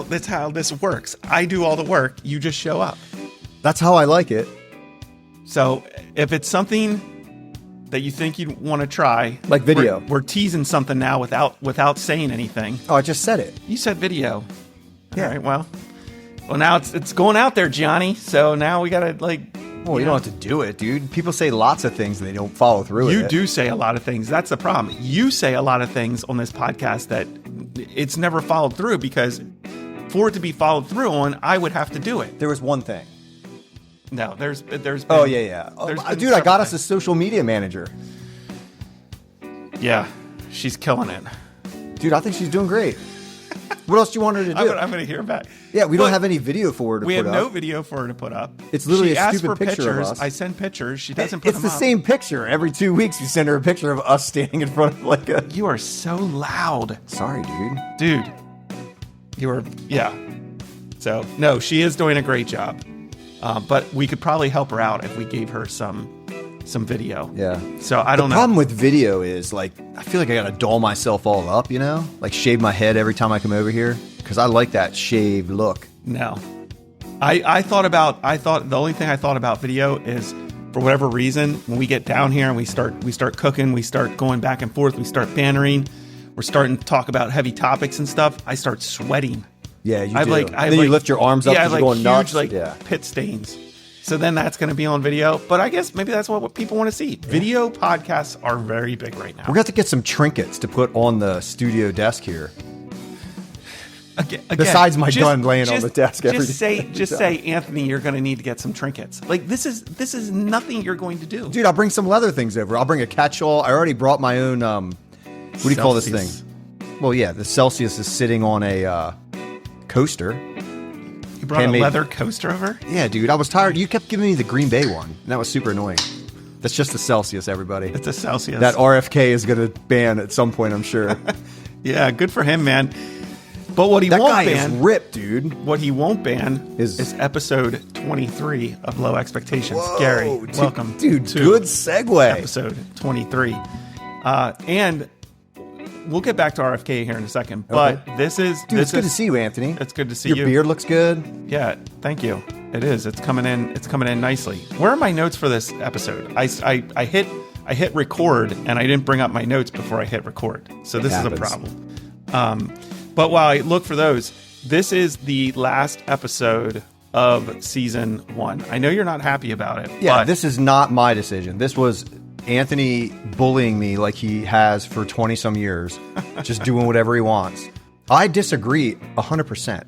That's how this works. I do all the work. You just show up. That's how I like it. So if it's something that you think you want to try, like video, we're teasing something now without saying anything. Oh, I just said it. You said video. Yeah. All right. Well, now it's going out there, Gianni. So now we gotta Well, you don't have to do it, dude. People say lots of things and they don't follow through with it. You do say a lot of things. That's the problem. You say a lot of things on this podcast that it's never followed through, because for it to be followed through on, I would have to do it. There was one thing. No, there's been, oh, yeah. Dude, I got us a social media manager. Yeah, she's killing it. Dude, I think she's doing great. What else do you want her to do? I'm going to hear back. Yeah, we don't have any video for her to put up. We have no video for her to put up. It's literally a stupid for picture pictures. of us. I send pictures. She doesn't put them up. It's the same picture. Every 2 weeks, you send her a picture of us standing in front of like a... You are so loud. Sorry, dude. Dude. You are... Yeah. So, no, she is doing a great job. But we could probably help her out if we gave her some video. Yeah. So I don't know. The problem with video is like, I feel like I got to doll myself all up, you know? Like shave my head every time I come over here. Because I like that shaved look. No. I thought the only thing I thought about video is, for whatever reason, when we get down here and we start cooking, we start going back and forth, we start bantering, we're starting to talk about heavy topics and stuff, I start sweating. Yeah, you do. Then you lift your arms up because you're going nuts. Huge, pit stains. So then that's going to be on video. But I guess maybe that's what people want to see. Yeah. Video podcasts are very big right now. We're going to have to get some trinkets to put on the studio desk here. Again, besides my gun laying on the desk every day. Just say, Anthony, you're going to need to get some trinkets. Like, this is nothing you're going to do. Dude, I'll bring some leather things over. I'll bring a catch-all. I already brought my own, what do you call this thing? Well, yeah, the Celsius is sitting on a coaster. You brought a leather coaster over? Yeah, dude. I was tired. You kept giving me the Green Bay one, and that was super annoying. That's just the Celsius, everybody. It's a Celsius. That RFK is going to ban at some point, I'm sure. Yeah, good for him, man. But what he won't ban... That guy is ripped, dude. What he won't ban is episode 23 of Lowe Expectations. Whoa, Gary, welcome. Dude, good segue. Episode 23. And... we'll get back to RFK here in a second, but okay. This is... Dude, it's good to see you, Anthony. It's good to see you. Your beard looks good. Yeah, thank you. It is. It's coming in. It's coming in nicely. Where are my notes for this episode? I hit record, and I didn't bring up my notes before I hit record. So this is a problem. But while I look for those, this is the last episode of season 1. I know you're not happy about it. Yeah, but this is not my decision. This was Anthony bullying me like he has for 20 some years, just doing whatever he wants. I disagree 100%.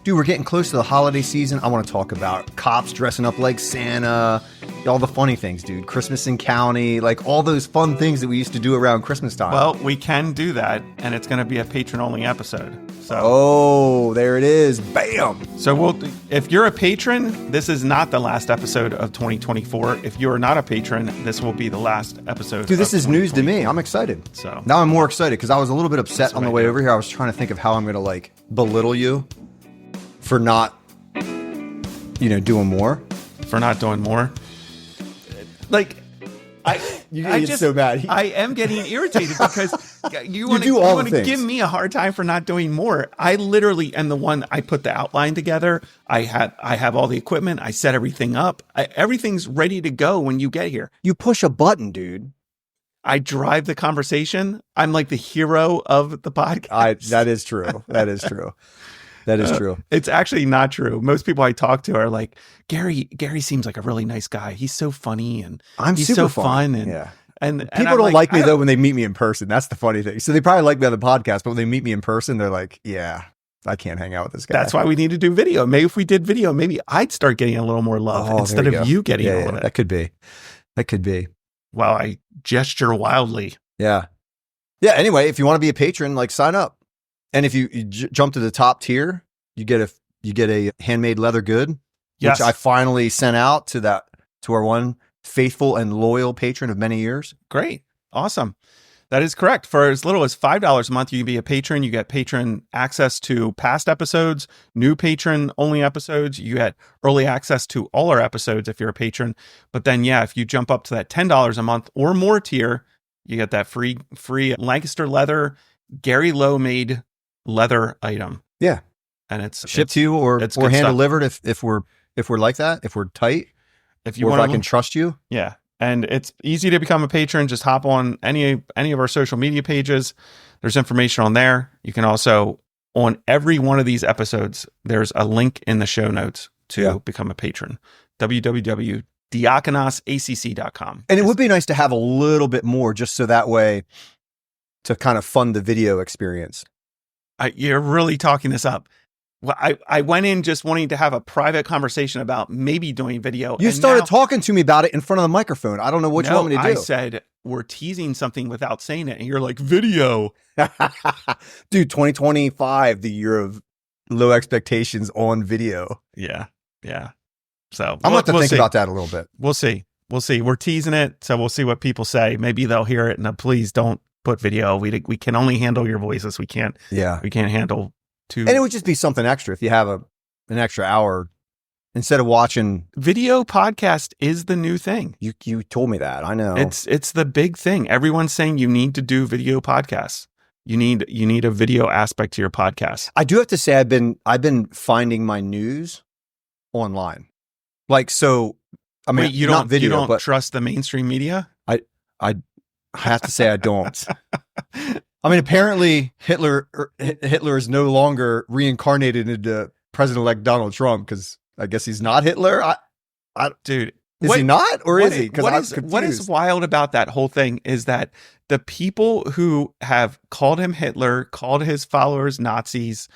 Dude, we're getting close to the holiday season. I want to talk about cops dressing up like Santa, all the funny things, dude. Christmas in county, like all those fun things that we used to do around Christmas time. Well, we can do that, and it's going to be a patron-only episode. So, oh, there it is. Bam! So if you're a patron, this is not the last episode of 2024. If you're not a patron, this will be the last episode. Dude, this is news to me. I'm excited. So now I'm more excited because I was a little bit upset on the way over here. I was trying to think of how I'm going to belittle you for not, doing more. For not doing more. You get so mad. I am getting irritated because you want to give me a hard time for not doing more. I literally am the one. I put the outline together. I have all the equipment. I set everything up. Everything's ready to go when you get here. You push a button, dude. I drive the conversation. I'm like the hero of the podcast. That is true. That is true. That is true. It's actually not true. Most people I talk to are like, Gary seems like a really nice guy. He's so funny and he's super so fun. And people don't like me though when they meet me in person. That's the funny thing. So they probably like me on the podcast, but when they meet me in person, they're like, yeah, I can't hang out with this guy. That's why we need to do video. Maybe if we did video, maybe I'd start getting a little more love instead of you getting a little bit. That could be. That could be. While I gesture wildly. Yeah. Yeah. Anyway, if you want to be a patron, sign up. And if you jump to the top tier, you get a handmade leather good, yes, which I finally sent out to our one faithful and loyal patron of many years. Great. Awesome. That is correct. For as little as $5 a month, you can be a patron. You get patron access to past episodes, new patron only episodes. You get early access to all our episodes if you're a patron. But then, if you jump up to that $10 a month or more tier, you get that free Lancaster leather, Gary Lowe made leather item. Yeah. and it's shipped to you or hand delivered if we're like that, if we're tight, if I can trust you. Yeah. And it's easy to become a patron. Just hop on any of our social media pages. There's information on there. You can also, on every one of these episodes, there's a link in the show notes to become a patron. www.diakonasacc.com. And it would be nice to have a little bit more, just so that way to kind of fund the video experience. You're really talking this up. Well, I went in just wanting to have a private conversation about maybe doing video. You started talking to me about it in front of the microphone. I don't know what you want me to do. I said, we're teasing something without saying it. And you're like, video. Dude, 2025, the year of low expectations on video. Yeah. Yeah. So I'm going to think about that a little bit. We'll see. We're teasing it. So we'll see what people say. Maybe they'll hear it. And please don't put video. We can only handle your voices. We can't handle and it would just be something extra if you have an extra hour instead of watching. Video podcast is the new thing. You told me that. I know. It's the big thing. Everyone's saying you need to do video podcasts. You need a video aspect to your podcast. I do have to say I've been finding my news online. Like, so I mean, you don't trust the mainstream media? I have to say I don't. I mean, apparently Hitler is no longer reincarnated into President-elect Donald Trump, because I guess he's not Hitler. Dude, is he not, or is he? What is wild about that whole thing is that the people who have called him Hitler, called his followers Nazis,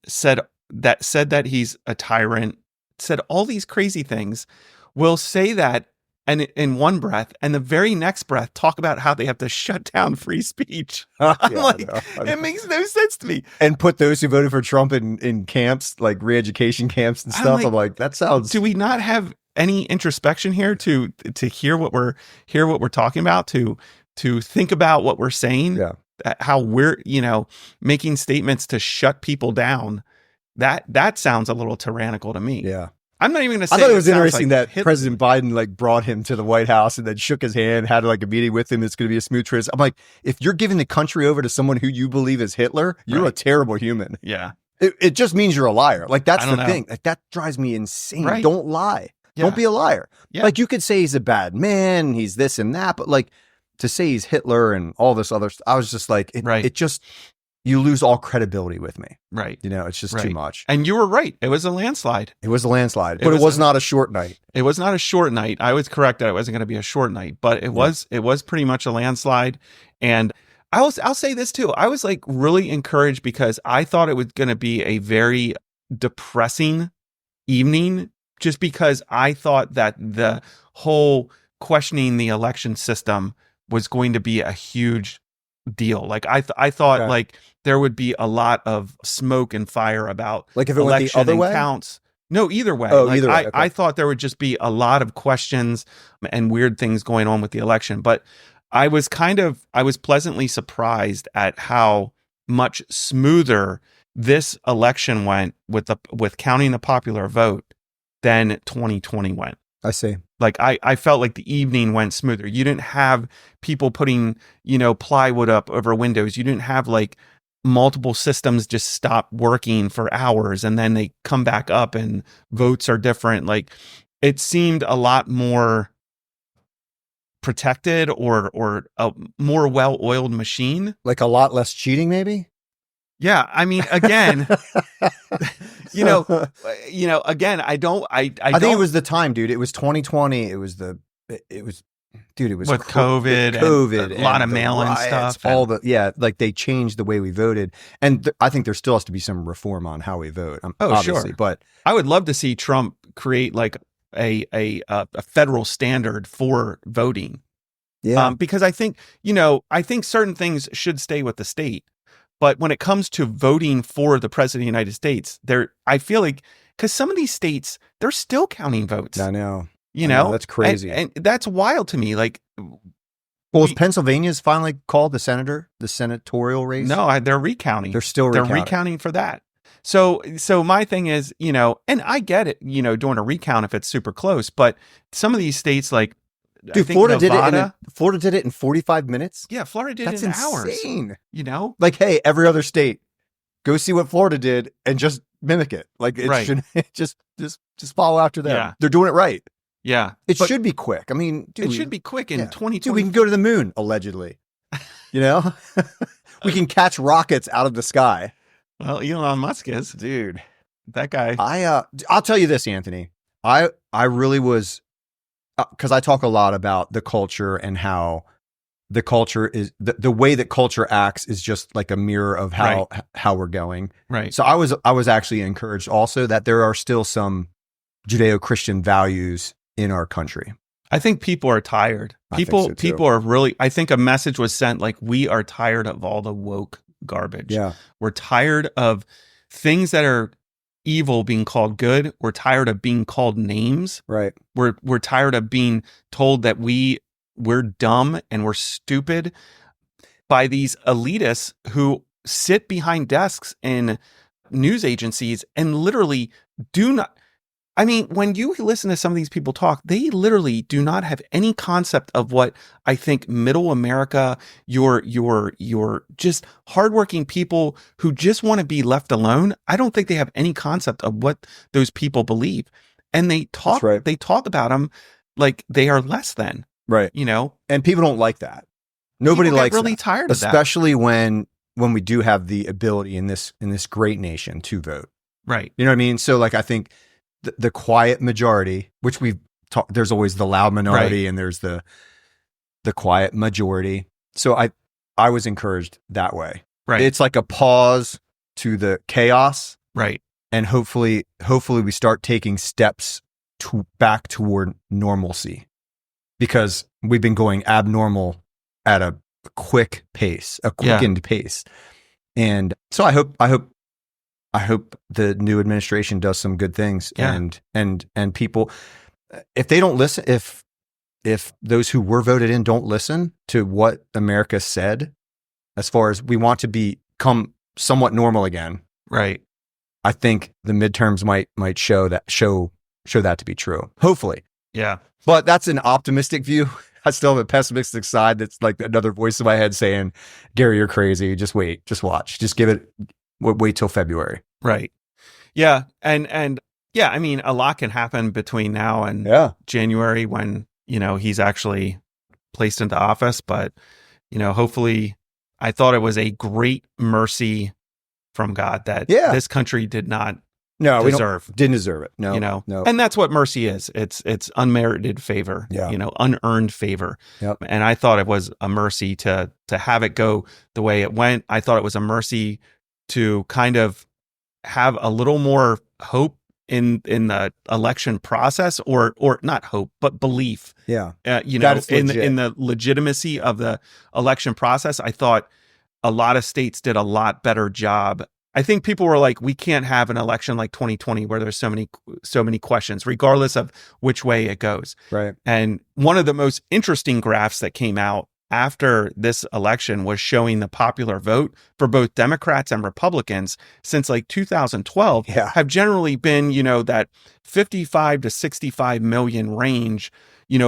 said that he's a tyrant, said all these crazy things, will say that and in one breath, and the very next breath talk about how they have to shut down free speech. I'm it makes no sense to me. And put those who voted for Trump in camps, like re-education camps and stuff. I'm like, that sounds. Do we not have any introspection here to hear what we're talking about, to think about what we're saying? Yeah. How we're making statements to shut people down. That sounds a little tyrannical to me. Yeah. I'm not even going to say. I thought it was interesting that President Biden brought him to the White House and then shook his hand, had a meeting with him. It's going to be a smooth transition. I'm like, if you're giving the country over to someone who you believe is Hitler, you're a terrible human. Yeah. It just means you're a liar. That's the thing. That drives me insane. Right. Don't lie. Yeah. Don't be a liar. Yeah. You could say he's a bad man, he's this and that, but to say he's Hitler and all this other stuff, I was just like, it just. You lose all credibility with me. Right. It's just too much. And you were right. It was a landslide. But it was not a short night. It was not a short night. I was correct that it wasn't going to be a short night, but it was pretty much a landslide. And I'll say this too. I was really encouraged because I thought it was going to be a very depressing evening, just because I thought that the whole questioning the election system was going to be a huge deal. I thought there would be a lot of smoke and fire about if it went the other way counts. No, either way. Either way. Okay. I thought there would just be a lot of questions and weird things going on with the election, but I was pleasantly surprised at how much smoother this election went with counting the popular vote than 2020 went. I see. I felt like the evening went smoother. You didn't have people putting, plywood up over windows. You didn't have multiple systems just stop working for hours and then they come back up and votes are different. It seemed a lot more protected or a more well-oiled machine. A lot less cheating, maybe? Yeah, I mean, again, again, I think it was the time, dude. It was 2020. It was with COVID, and a lot of mail-in stuff. They changed the way we voted, and I think there still has to be some reform on how we vote. Sure, but I would love to see Trump create a federal standard for voting. Yeah, because I think certain things should stay with the state. But when it comes to voting for the president of the United States, I feel because some of these states, they're still counting votes. I know. That's crazy. And that's wild to me. Is Pennsylvania's finally called the senatorial race? No, they're recounting. They're still recounting. They're recounting for that. So my thing is, and I get it, doing a recount if it's super close, but some of these states dude, Florida did it in 45 minutes. Yeah, Florida did it in hours. That's insane. You know? Hey, every other state, go see what Florida did and just mimic it. Like it Right. should just follow after them. Yeah. They're doing it right. Yeah. It should be quick. I mean, dude, it should be quick in 2020. Dude, we can go to the moon, allegedly. You know? We can catch rockets out of the sky. Well, Elon Musk is. Dude. That guy. I'll tell you this, Anthony. I really was, because I talk a lot about the culture and how the culture is, the way that culture acts is just like a mirror of how we're going. Right. So I was actually encouraged also that there are still some Judeo-Christian values in our country. I think people are tired. People are really, I think a message was sent like, we are tired of all the woke garbage. Yeah. We're tired of things that are evil being called good. We're tired of being called names. Right. We're tired of being told that we're dumb and we're stupid by these elitists who sit behind desks in news agencies and literally do not. I mean, when you listen to some of these people talk, they literally do not have any concept of what I think middle America, your just hardworking people who just want to be left alone. I don't think they have any concept of what those people believe. And they talk about them like they are less than. Right. You know? And people don't like that. Nobody likes really tired of that. Especially when we do have the ability in this great nation to vote. Right. You know what I mean? So like I think the quiet majority, which we've talked, there's always the loud minority and there's the quiet majority. So I was encouraged that way. Right. It's like a pause to the chaos. Right. And hopefully we start taking steps back toward normalcy, because we've been going abnormal at a quick pace, a quickened pace. And so I hope the new administration does some good things, and people, if they don't listen, if those who were voted in don't listen to what America said, as far as we want to become somewhat normal again, right? I think the midterms might show that to be true. Hopefully, yeah. But that's an optimistic view. I still have a pessimistic side. That's like another voice in my head saying, "Gary, you're crazy. Just wait. Just watch. Just give it." Wait till February. Right. Yeah. And yeah, I mean, a lot can happen between now and January when, he's actually placed into office. But, hopefully, I thought it was a great mercy from God that this country did not didn't deserve it. No. And that's what mercy is. It's unmerited favor, unearned favor. Yep. And I thought it was a mercy to have it go the way it went. I thought it was a mercy to kind of have a little more hope in the election process, or not hope, but belief. Yeah. In the legitimacy of the election process. I thought a lot of states did a lot better job. I think people were like, we can't have an election like 2020 where there's so many questions, regardless of which way it goes. Right. And one of the most interesting graphs that came out after this election was showing the popular vote for both Democrats and Republicans since like 2012 have generally been, that 55 to 65 million range,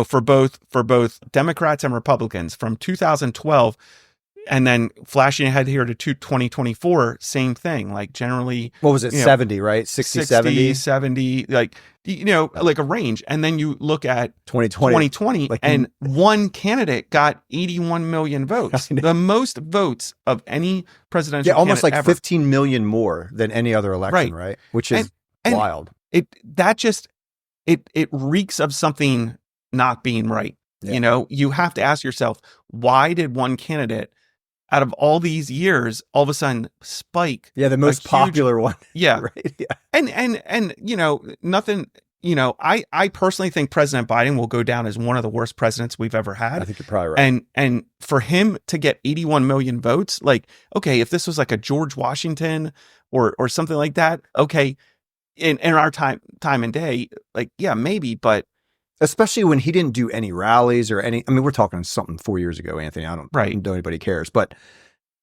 for both Democrats and Republicans from 2012. And then flashing ahead here to 2024, same thing. Like generally, what was it? 70, right? 60, 70, like, like a range. And then you look at 2020 and one candidate got 81 million votes, the most votes of any presidential almost like ever. 15 million more than any other election, right? Which is wild. It reeks of something not being right. Yeah. You have to ask yourself, why did one candidate out of all these years, all of a sudden spike? Yeah, the most popular one. Yeah. Right. Yeah. And nothing, I personally think President Biden will go down as one of the worst presidents we've ever had. I think you're probably right. And for him to get 81 million votes, like, okay, if this was like a George Washington or something like that, okay, in our time and day, like, yeah, maybe, but especially when he didn't do any rallies or any, I mean, we're talking something 4 years ago, Anthony. I don't know anybody cares, but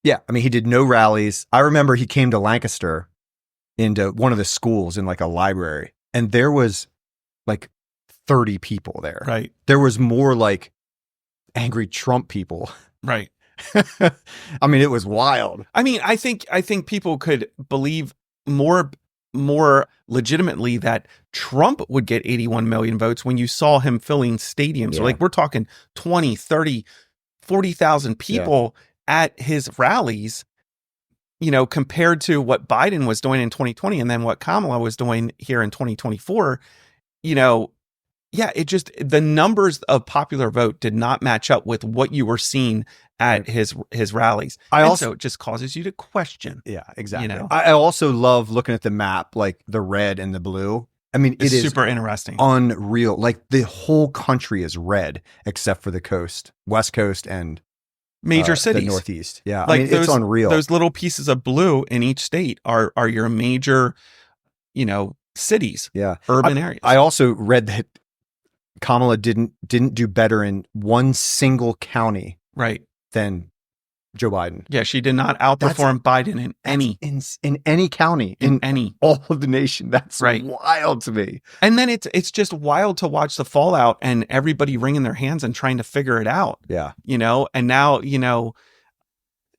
yeah, I mean, he did no rallies. I remember he came to Lancaster into one of the schools in like a library, and there was like 30 people there. Right. There was more like angry Trump people. Right. I mean, it was wild. I mean, I think people could believe more more legitimately that Trump would get 81 million votes when you saw him filling stadiums. So like we're talking 20, 30, 40,000 people at his rallies, compared to what Biden was doing in 2020 and then what Kamala was doing here in 2024, the numbers of popular vote did not match up with what you were seeing at his rallies. So it just causes you to question. Yeah, exactly. I also love looking at the map, like the red and the blue. I mean, it's super interesting. Unreal. Like the whole country is red except for the coast, West Coast and major cities, the Northeast. Yeah. Like it's unreal. Those little pieces of blue in each state are your major, cities, urban areas. I also read that Kamala didn't do better in one single county than Joe Biden. Yeah, she did not outperform Biden in any county in any all of the nation. That's wild to me. And then it's just wild to watch the fallout and everybody wringing their hands and trying to figure it out. Yeah, and now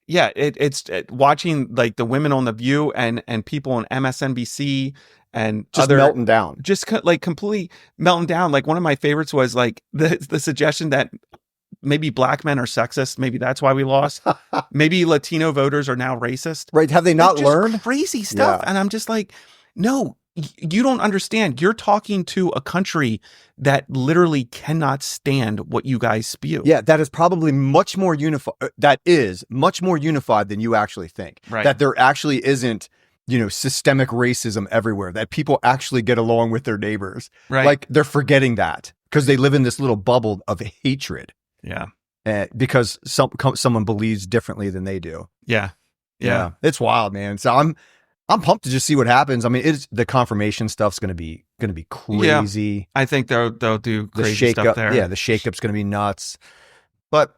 it's watching like the women on The View and people on MSNBC and just melting down, just like completely melting down. Like one of my favorites was like the suggestion that maybe black men are sexist. Maybe that's why we lost. Maybe Latino voters are now racist. Right. Have they not learned? Crazy stuff. Yeah. And I'm just like, no, you don't understand. You're talking to a country that literally cannot stand what you guys spew. Yeah. That is probably much more unified. That is much more unified than you actually think. Right. That there actually isn't, systemic racism everywhere, that people actually get along with their neighbors. Right. Like they're forgetting that because they live in this little bubble of hatred. Yeah. Because someone believes differently than they do. Yeah. It's wild, man. So I'm pumped to just see what happens. I mean, the confirmation stuff's going to be crazy. Yeah. I think they'll do crazy stuff there. Yeah, the shakeup's going to be nuts. But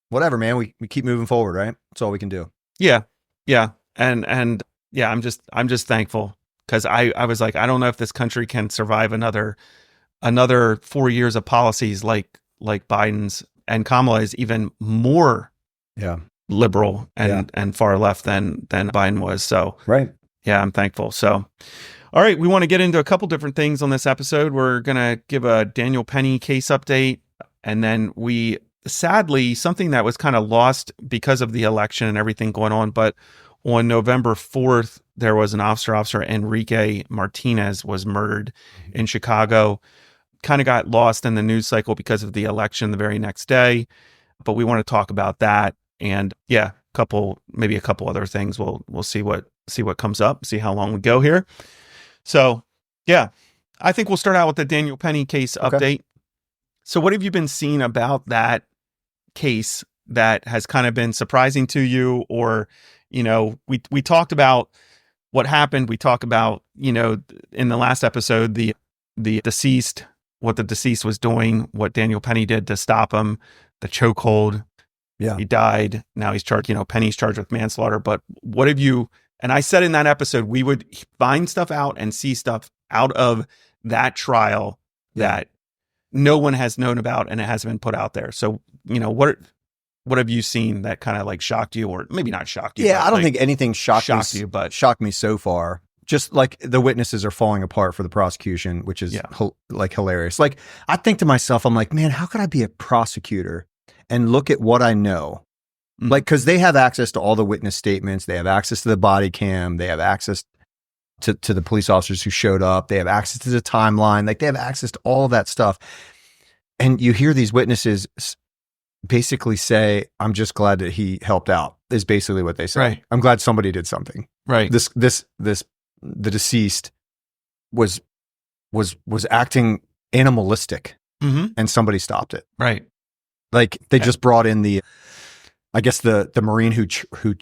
whatever, man. We keep moving forward, right? That's all we can do. Yeah. Yeah. And yeah, I'm just thankful because I was like, I don't know if this country can survive another 4 years of policies like Biden's. And Kamala is even more liberal and far left than Biden was. So yeah, I'm thankful. So all right, we want to get into a couple different things on this episode. We're gonna give a Daniel Penny case update, and then we sadly something that was kind of lost because of the election and everything going on. But on November 4th, there was an officer Enrique Martinez was murdered in Chicago. Kind of got lost in the news cycle because of the election the very next day, but we want to talk about that and maybe a couple other things. We'll see what comes up, see how long we go here. So yeah, I think we'll start out with the Daniel Penny case update. So what have you been seeing about that case that has kind of been surprising to you? Or, we talked about what happened. We talked about, in the last episode, the deceased, what the deceased was doing, what Daniel Penny did to stop him, the chokehold. Yeah. He died. Now he's charged, Penny's charged with manslaughter. But what have you, and I said in that episode, we would find stuff out and see stuff out of that trial that no one has known about and it hasn't been put out there. So, what have you seen that kind of like shocked you, or maybe not shocked you? Yeah, I don't think anything shocked you, but shocked me so far. Just like the witnesses are falling apart for the prosecution, which is hilarious. Like I think to myself, I'm like, man, how could I be a prosecutor and look at what I know? Mm-hmm. Like, cause they have access to all the witness statements. They have access to the body cam. They have access to the police officers who showed up. They have access to the timeline. Like they have access to all of that stuff. And you hear these witnesses basically say, I'm just glad that he helped out, is basically what they say. Right. I'm glad somebody did something. Right. The deceased was acting animalistic, and somebody stopped it. Right. Like they just brought in the Marine who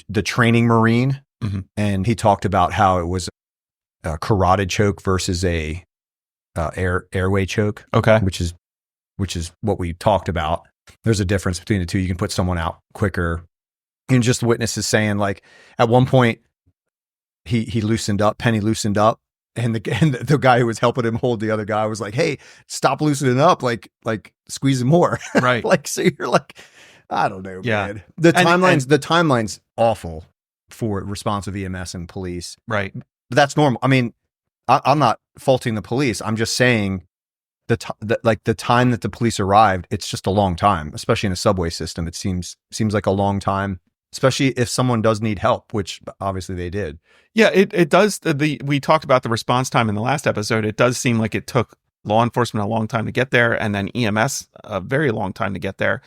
the training Marine, and he talked about how it was a carotid choke versus a airway choke. Okay. Which is what we talked about. There's a difference between the two. You can put someone out quicker. And just witnesses saying like at one point he loosened up, Penny loosened up, and the guy who was helping him hold the other guy was like, hey, stop loosening up, like squeeze him more. Right. Like, so you're like, I don't know, man. The timeline's awful for responsive EMS and police. Right. But that's normal. I mean, I'm not faulting the police. I'm just saying the time that the police arrived, it's just a long time, especially in a subway system. It seems like a long time, especially if someone does need help, which obviously they did. Yeah, it does. We talked about the response time in the last episode. It does seem like it took law enforcement a long time to get there, and then EMS a very long time to get there.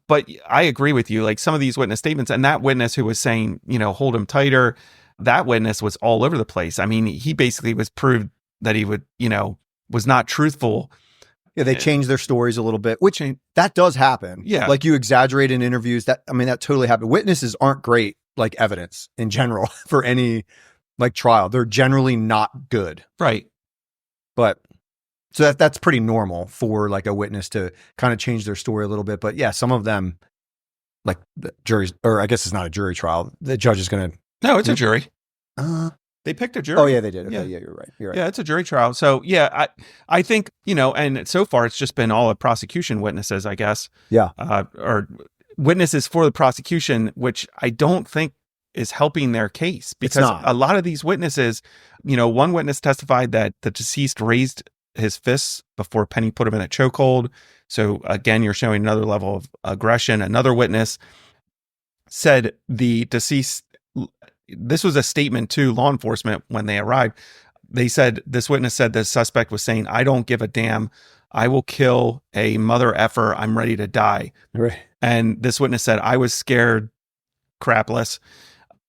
But I agree with you. Like some of these witness statements, and that witness who was saying, hold him tighter, that witness was all over the place. I mean, he basically was proved that he would, was not truthful. Yeah, they changed their stories a little bit, which that does happen. Yeah. Like you exaggerate in interviews. That totally happened. Witnesses aren't great, like evidence in general for any like trial. They're generally not good. Right. But so that's pretty normal for like a witness to kind of change their story a little bit. But yeah, some of them, like the juries, or I guess it's not a jury trial. The judge is going to. No, it's a jury. They picked a jury. Oh yeah, they did. Okay, yeah, you're right. Yeah, it's a jury trial. So yeah, I think, and so far it's just been all of prosecution witnesses, I guess. Yeah. Or witnesses for the prosecution, which I don't think is helping their case, because a lot of these witnesses, one witness testified that the deceased raised his fists before Penny put him in a chokehold. So again, you're showing another level of aggression. Another witness said the deceased, this was a statement to law enforcement when they arrived. This witness said the suspect was saying, "I don't give a damn. I will kill a mother effer. I'm ready to die." Right. And this witness said, "I was scared crapless."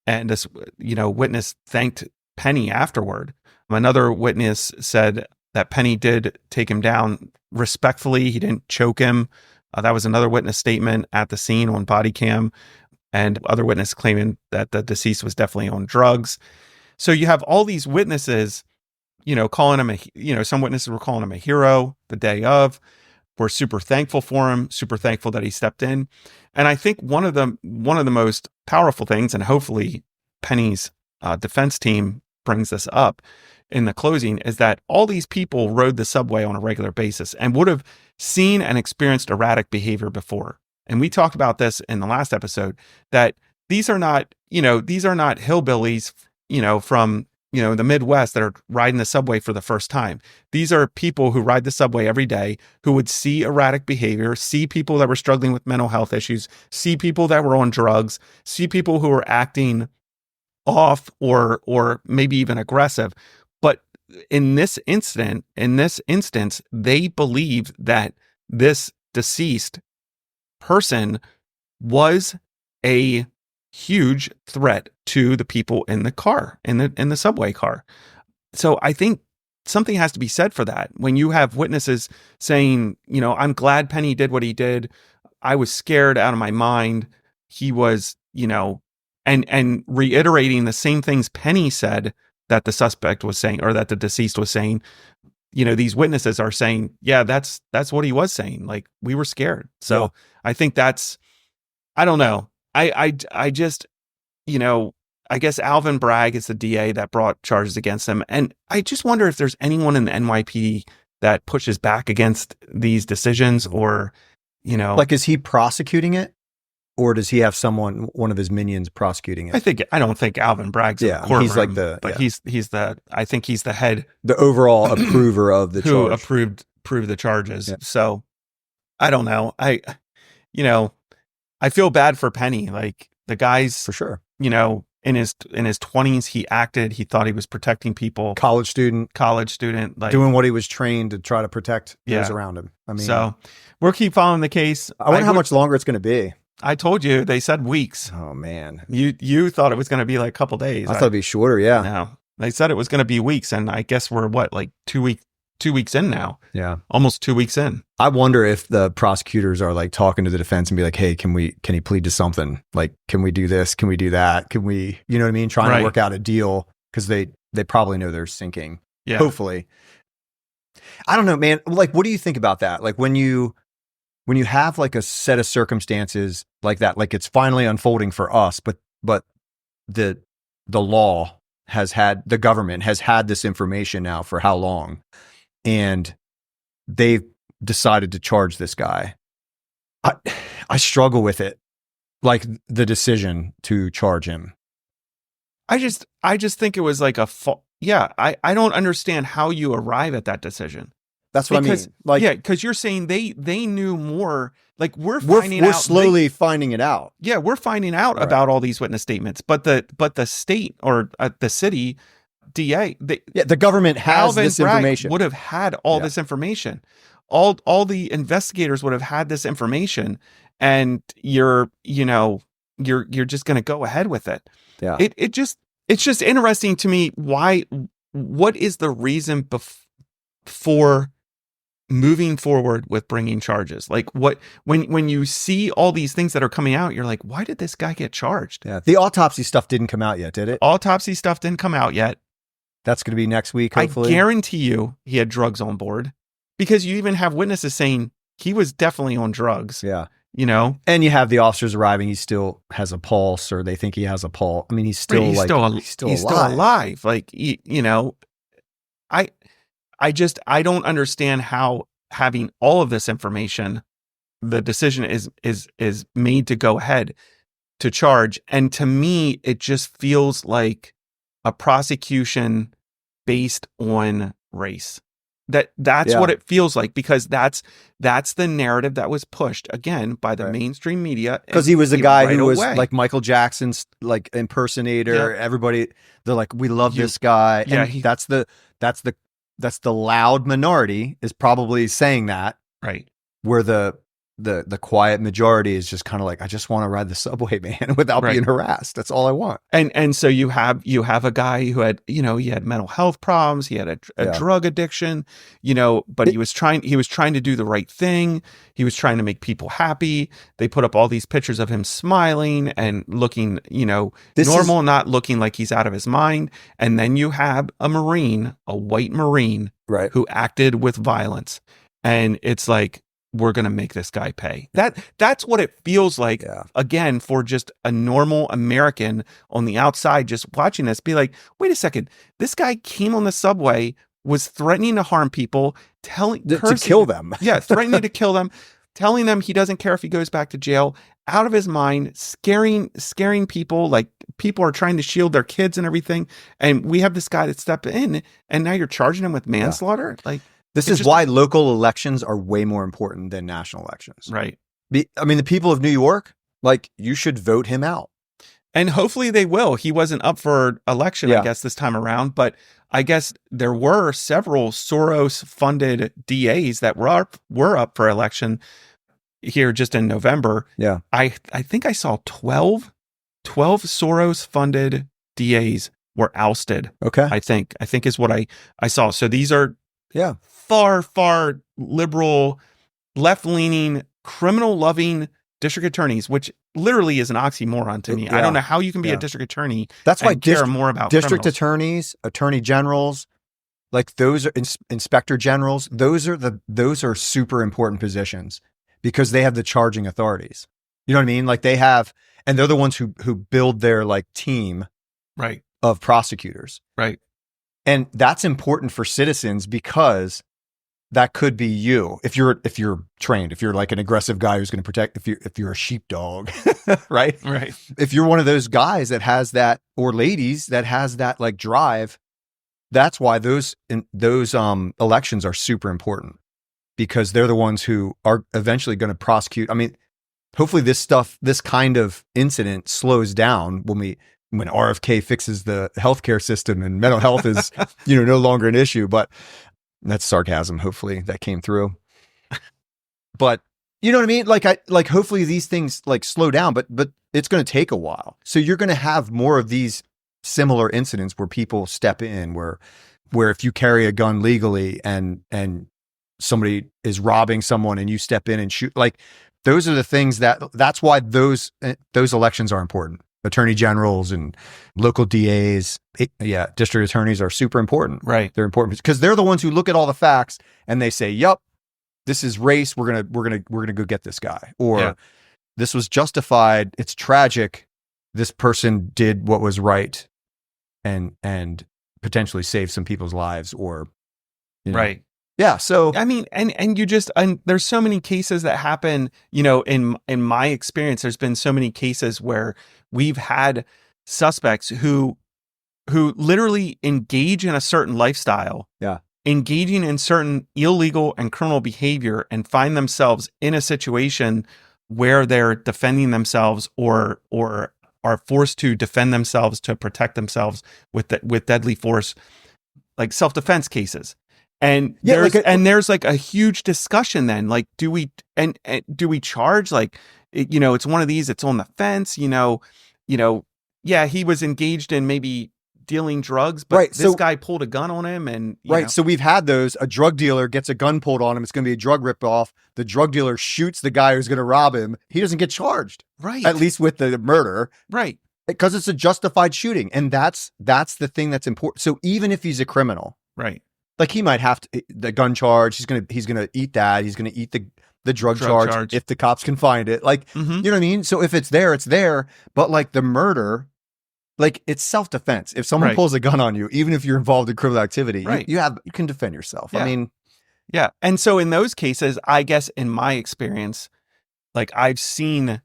And this, witness thanked Penny afterward. Another witness said that Penny did take him down respectfully. He didn't choke him. That was another witness statement at the scene on body cam. And other witness claiming that the deceased was definitely on drugs. So you have all these witnesses, calling him some witnesses were calling him a hero the day of. We're super thankful for him, super thankful that he stepped in. And I think one of the most powerful things, and hopefully Penny's defense team brings this up in the closing, is that all these people rode the subway on a regular basis and would have seen and experienced erratic behavior before. And we talked about this in the last episode, that these are not hillbillies, from, the Midwest that are riding the subway for the first time. These are people who ride the subway every day, who would see erratic behavior, see people that were struggling with mental health issues, see people that were on drugs, see people who were acting off or maybe even aggressive. But in this instance, they believed that this deceased person was a huge threat to the people in the car, in the subway car. So I think something has to be said for that. When you have witnesses saying, "I'm glad Penny did what he did. I was scared out of my mind." He was, and reiterating the same things Penny said that the suspect was saying, or that the deceased was saying. These witnesses are saying, yeah, that's what he was saying. Like, we were scared. So yeah. I think I don't know. I just, I guess Alvin Bragg is the DA that brought charges against him. And I just wonder if there's anyone in the NYPD that pushes back against these decisions, or, like, is he prosecuting it? Or does he have one of his minions prosecuting it? I don't think Alvin Bragg's in the courtroom. He's like I think he's the head, the overall approver of the who charge. approved the charges. Yeah. So I don't know. I feel bad for Penny. Like, the guy's, for sure, in his 20s, he acted. He thought he was protecting people. College student, like doing what he was trained to try to protect those around him. I mean, so we'll keep following the case. I wonder how much longer it's going to be. I told you, they said weeks. Oh man, you thought it was going to be like a couple days. I thought it'd be shorter. Yeah, no, they said it was going to be weeks, and I guess we're like 2 weeks in now. Yeah, almost 2 weeks in. I wonder if the prosecutors are like talking to the defense and be like, "Hey, can he plead to something? Like, can we do this? Can we do that? Can we, you know what I mean? Trying to work out a deal, because they probably know they're sinking. Yeah, hopefully. I don't know, man. Like, what do you think about that? Like, when you have like a set of circumstances like that, like it's finally unfolding for us, but the government has had this information now for how long, and they've decided to charge this guy. I struggle with it, like the decision to charge him. I just think it was like Yeah, I don't understand how you arrive at that decision. That's what I mean. Like, yeah, because you're saying they knew more. Like we're slowly finding it out. Yeah, we're finding out about all these witness statements, but the state or the city DA, the government has Alvin this Bragg information. would have had all this information. All the investigators would have had this information, and you're just going to go ahead with it. Yeah. It's just interesting to me what is the reason for moving forward with bringing charges? Like when you see all these things that are coming out, you're like, why did this guy get charged? Yeah. The autopsy stuff didn't come out yet, did it? Autopsy stuff didn't come out yet. That's going to be next week, hopefully. I guarantee you he had drugs on board, because you even have witnesses saying he was definitely on drugs. Yeah. And you have the officers arriving. He still has a pulse, or they think he has a pulse. I mean, he's still alive. Like, I don't understand how, having all of this information, the decision is made to go ahead to charge. And to me, it just feels like a prosecution based on race. That's what it feels like, because that's the narrative that was pushed again by the mainstream media. Because he was a guy who was like Michael Jackson's like impersonator. Yeah. Everybody, they're like, we love this guy. Yeah, and that's the loud minority is probably saying that. Right. Where the quiet majority is just kind of like, I just want to ride the subway, man, without being harassed. That's all I want. And so you have a guy who had, he had mental health problems. He had a drug addiction, but he was trying to do the right thing. He was trying to make people happy. They put up all these pictures of him smiling and looking, normal, not looking like he's out of his mind. And then you have a white Marine, who acted with violence. And it's like, we're going to make this guy pay. That's what it feels like, again, for just a normal American on the outside just watching this, be like, wait a second, this guy came on the subway, was threatening to harm people, to kill them. Threatening to kill them, telling them he doesn't care if he goes back to jail, out of his mind, scaring people, like people are trying to shield their kids and everything. And we have this guy that stepped in, and now you're charging him with manslaughter? Like, this is why local elections are way more important than national elections. Right. I mean, the people of New York, like, you should vote him out. And hopefully they will. He wasn't up for election, I guess, this time around. But I guess there were several Soros-funded DAs that were up for election here just in November. Yeah. I think I saw 12 Soros-funded DAs were ousted. Okay. I think is what I saw. So these are far liberal, left-leaning, criminal-loving district attorneys, which literally is an oxymoron to me. I don't know how you can be a district attorney. That's why care more about district criminals. Attorneys, attorney generals, like those are inspector generals. Those are super important positions because they have the charging authorities. You know what I mean? Like and they're the ones who build their like team of prosecutors. Right. And that's important for citizens because that could be you if you're trained, if you're like an aggressive guy who's going to protect, if you're a sheepdog, right? Right. If you're one of those guys that has that, or ladies that has that like drive, that's why those elections are super important, because they're the ones who are eventually going to prosecute. I mean, hopefully this kind of incident slows down when RFK fixes the healthcare system and mental health is, no longer an issue. But that's sarcasm. Hopefully that came through. But you know what I mean? Like hopefully these things like slow down, but it's going to take a while. So you're going to have more of these similar incidents where people step in, where if you carry a gun legally and somebody is robbing someone and you step in and shoot, like those are the things that's why those elections are important. Attorney generals and local DAs, district attorneys are super important. Right. They're important because they're the ones who look at all the facts and they say, "Yep, this is race. We're gonna go get this guy," or "This was justified. It's tragic. This person did what was right, and potentially saved some people's lives." Or, right. Yeah. So I mean, and you just there's so many cases that happen. In my experience, there's been so many cases where we've had suspects who who literally engage in a certain lifestyle, engaging in certain illegal and criminal behavior, and find themselves in a situation where they're defending themselves or are forced to defend themselves to protect themselves with deadly force, like self-defense cases. And there's like a huge discussion then, like, do we charge, like, it's one of these, it's on the fence, he was engaged in maybe dealing drugs, but this guy pulled a gun on him, and so we've had those. A drug dealer gets a gun pulled on him. It's going to be a drug ripoff. The drug dealer shoots the guy who's going to rob him. He doesn't get charged, at least with the murder, because it's a justified shooting, and that's the thing that's important. So even if he's a criminal, like, he might have the gun charge, he's gonna eat that. He's gonna eat the drug charge if the cops can find it. Like, you know what I mean? So if it's there, it's there. But like the murder, like, it's self-defense. If someone pulls a gun on you, even if you're involved in criminal activity, you can defend yourself. I mean, And so in those cases, I guess in my experience, like, I've seen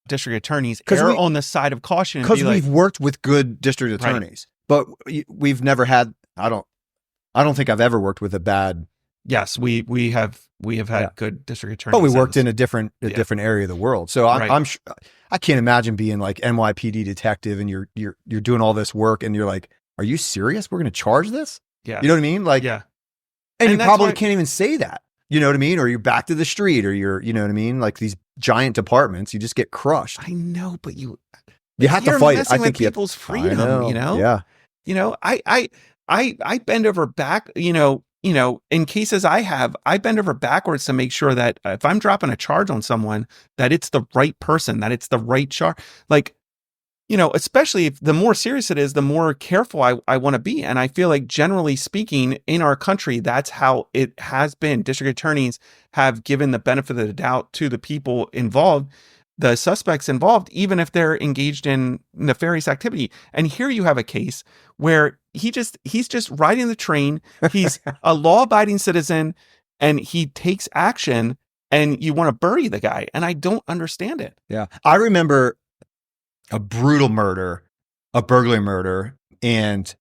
district attorneys err on the side of caution, because we've worked with good district attorneys, but we've never had. I don't think I've ever worked with a bad. Yes, we have had good district attorneys, but we worked in a different area of the world. So I'm sure, I can't imagine being like NYPD detective and you're doing all this work and you're like, are you serious? We're going to charge this? Yeah, you know what I mean? Like, and you probably can't even say that. You know what I mean? Or you're back to the street, or you know what I mean? Like, these giant departments, you just get crushed. I know, but you have to fight it. I think people's freedom. I bend over back, in cases I bend over backwards to make sure that if I'm dropping a charge on someone, that it's the right person, that it's the right charge. Like, especially if the more serious it is, the more careful I want to be. And I feel like, generally speaking, in our country, that's how it has been. District attorneys have given the benefit of the doubt to the people involved, the suspects involved, even if they're engaged in nefarious activity. And here you have a case where he's just riding the train. He's a law-abiding citizen, and he takes action, and you want to bury the guy. And I don't understand it. Yeah. I remember a brutal murder, a burglary murder. And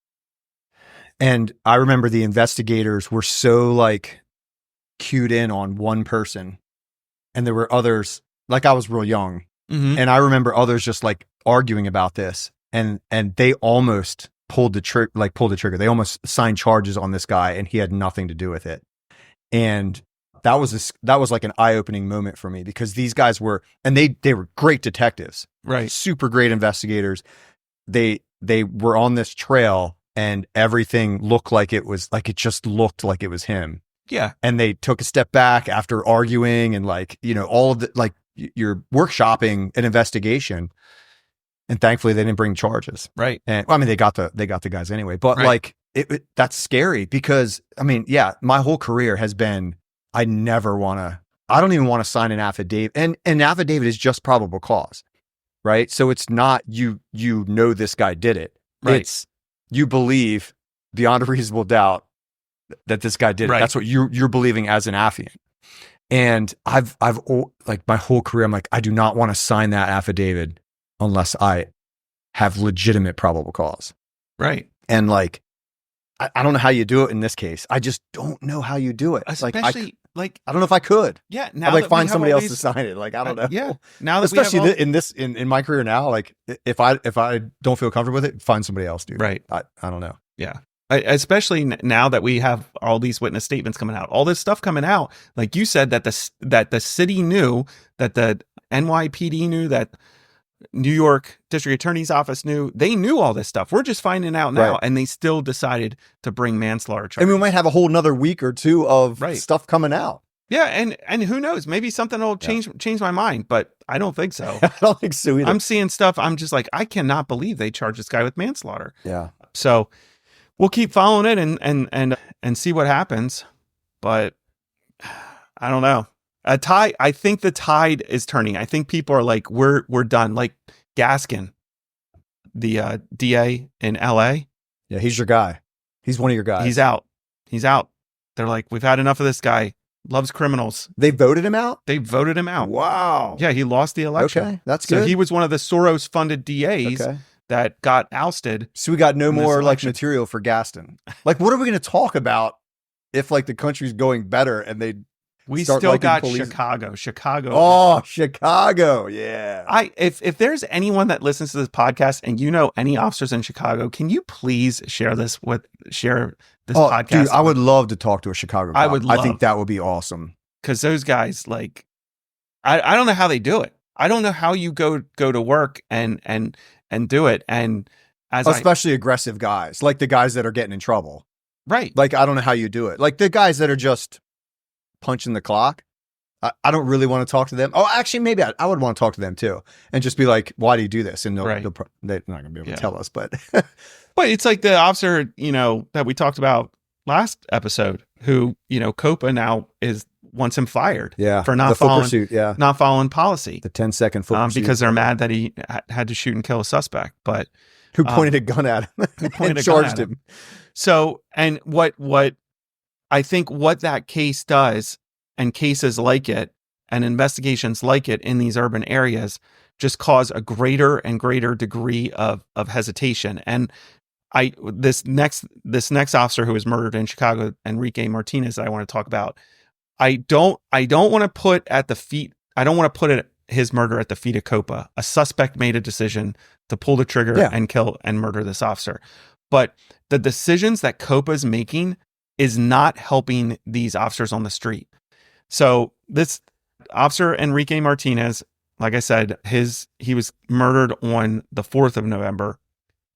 I remember the investigators were so, like, cued in on one person, and there were others. Like, I was real young, and I remember others just, like, arguing about this, and they almost pulled the trigger. They almost signed charges on this guy, and he had nothing to do with it. And that was like an eye-opening moment for me, because these guys were, and they were great detectives, super great investigators. They were on this trail, and everything looked like it was him. Yeah. And they took a step back after arguing, and, like, all of the, like, you're workshopping an investigation, and thankfully they didn't bring charges. Right. And well, I mean, they got the guys anyway, but like, that's scary, because I mean, my whole career has been, I don't even want to sign an affidavit, and an affidavit is just probable cause, right? So it's not, this guy did it. Right. It's, you believe beyond a reasonable doubt that this guy did it. That's what you're believing as an affiant. And I've like, my whole career, I'm like, I do not want to sign that affidavit unless I have legitimate probable cause. Right. And, like, I don't know how you do it in this case. I just don't know how you do it. Especially, I don't know if I could. Yeah. Now I'd, like, find somebody else to sign it. Like, I don't know. Yeah. Now that especially in my career now, like, if I don't feel comfortable with it, find somebody else, dude. Right. I don't know. Yeah. Especially now that we have all these witness statements coming out, all this stuff coming out, like you said, that the city knew, that the NYPD knew, that New York District Attorney's Office knew. They knew all this stuff. We're just finding out now, and they still decided to bring manslaughter charges. And we might have a whole nother week or two of stuff coming out. Yeah, and who knows? Maybe something will change my mind, but I don't think so. I don't think so either. I'm seeing stuff. I'm just like, I cannot believe they charged this guy with manslaughter. Yeah. So we'll keep following it and see what happens. But I don't know. I think the tide is turning. I think people are like, we're done. Like Gaskin, the DA in LA. Yeah, he's your guy. He's one of your guys. He's out. They're like, we've had enough of this guy. Loves criminals. They voted him out? They voted him out. Wow. Yeah, he lost the election. Okay, that's good. So he was one of the Soros-funded DAs that got ousted. So we got no more like material for Gaston. Like, what are we going to talk about if like the country's going better and we still got Chicago. Oh, Chicago. Yeah. If there's anyone that listens to this podcast and you know any officers in Chicago, can you please share this podcast? Dude, I would love to talk to a Chicago cop. I think that would be awesome. Because those guys, like, I don't know how they do it. I don't know how you go to work and do it. And especially aggressive guys, like the guys that are getting in trouble. Right. Like, I don't know how you do it. Like the guys that are just punching the clock. I don't really want to talk to them. Oh, actually, maybe I would want to talk to them too, and just be like, "Why do you do this?" And they're not going to be able to tell us, but but it's like the officer, that we talked about last episode, who COPA now wants him fired, for not following policy, the 10-second foot pursuit, because they're mad that he had to shoot and kill a suspect, but who pointed a gun at him and charged him. So, and what I think what that case does, and cases like it and investigations like it in these urban areas, just cause a greater and greater degree of hesitation. And this next officer who was murdered in Chicago, Enrique Martinez, that I want to talk about, I don't want to put his murder at the feet of COPA. A suspect made a decision to pull the trigger and kill and murder this officer. But the decisions that COPA is making is not helping these officers on the street. So this officer, Enrique Martinez, like I said, he was murdered on the 4th of November.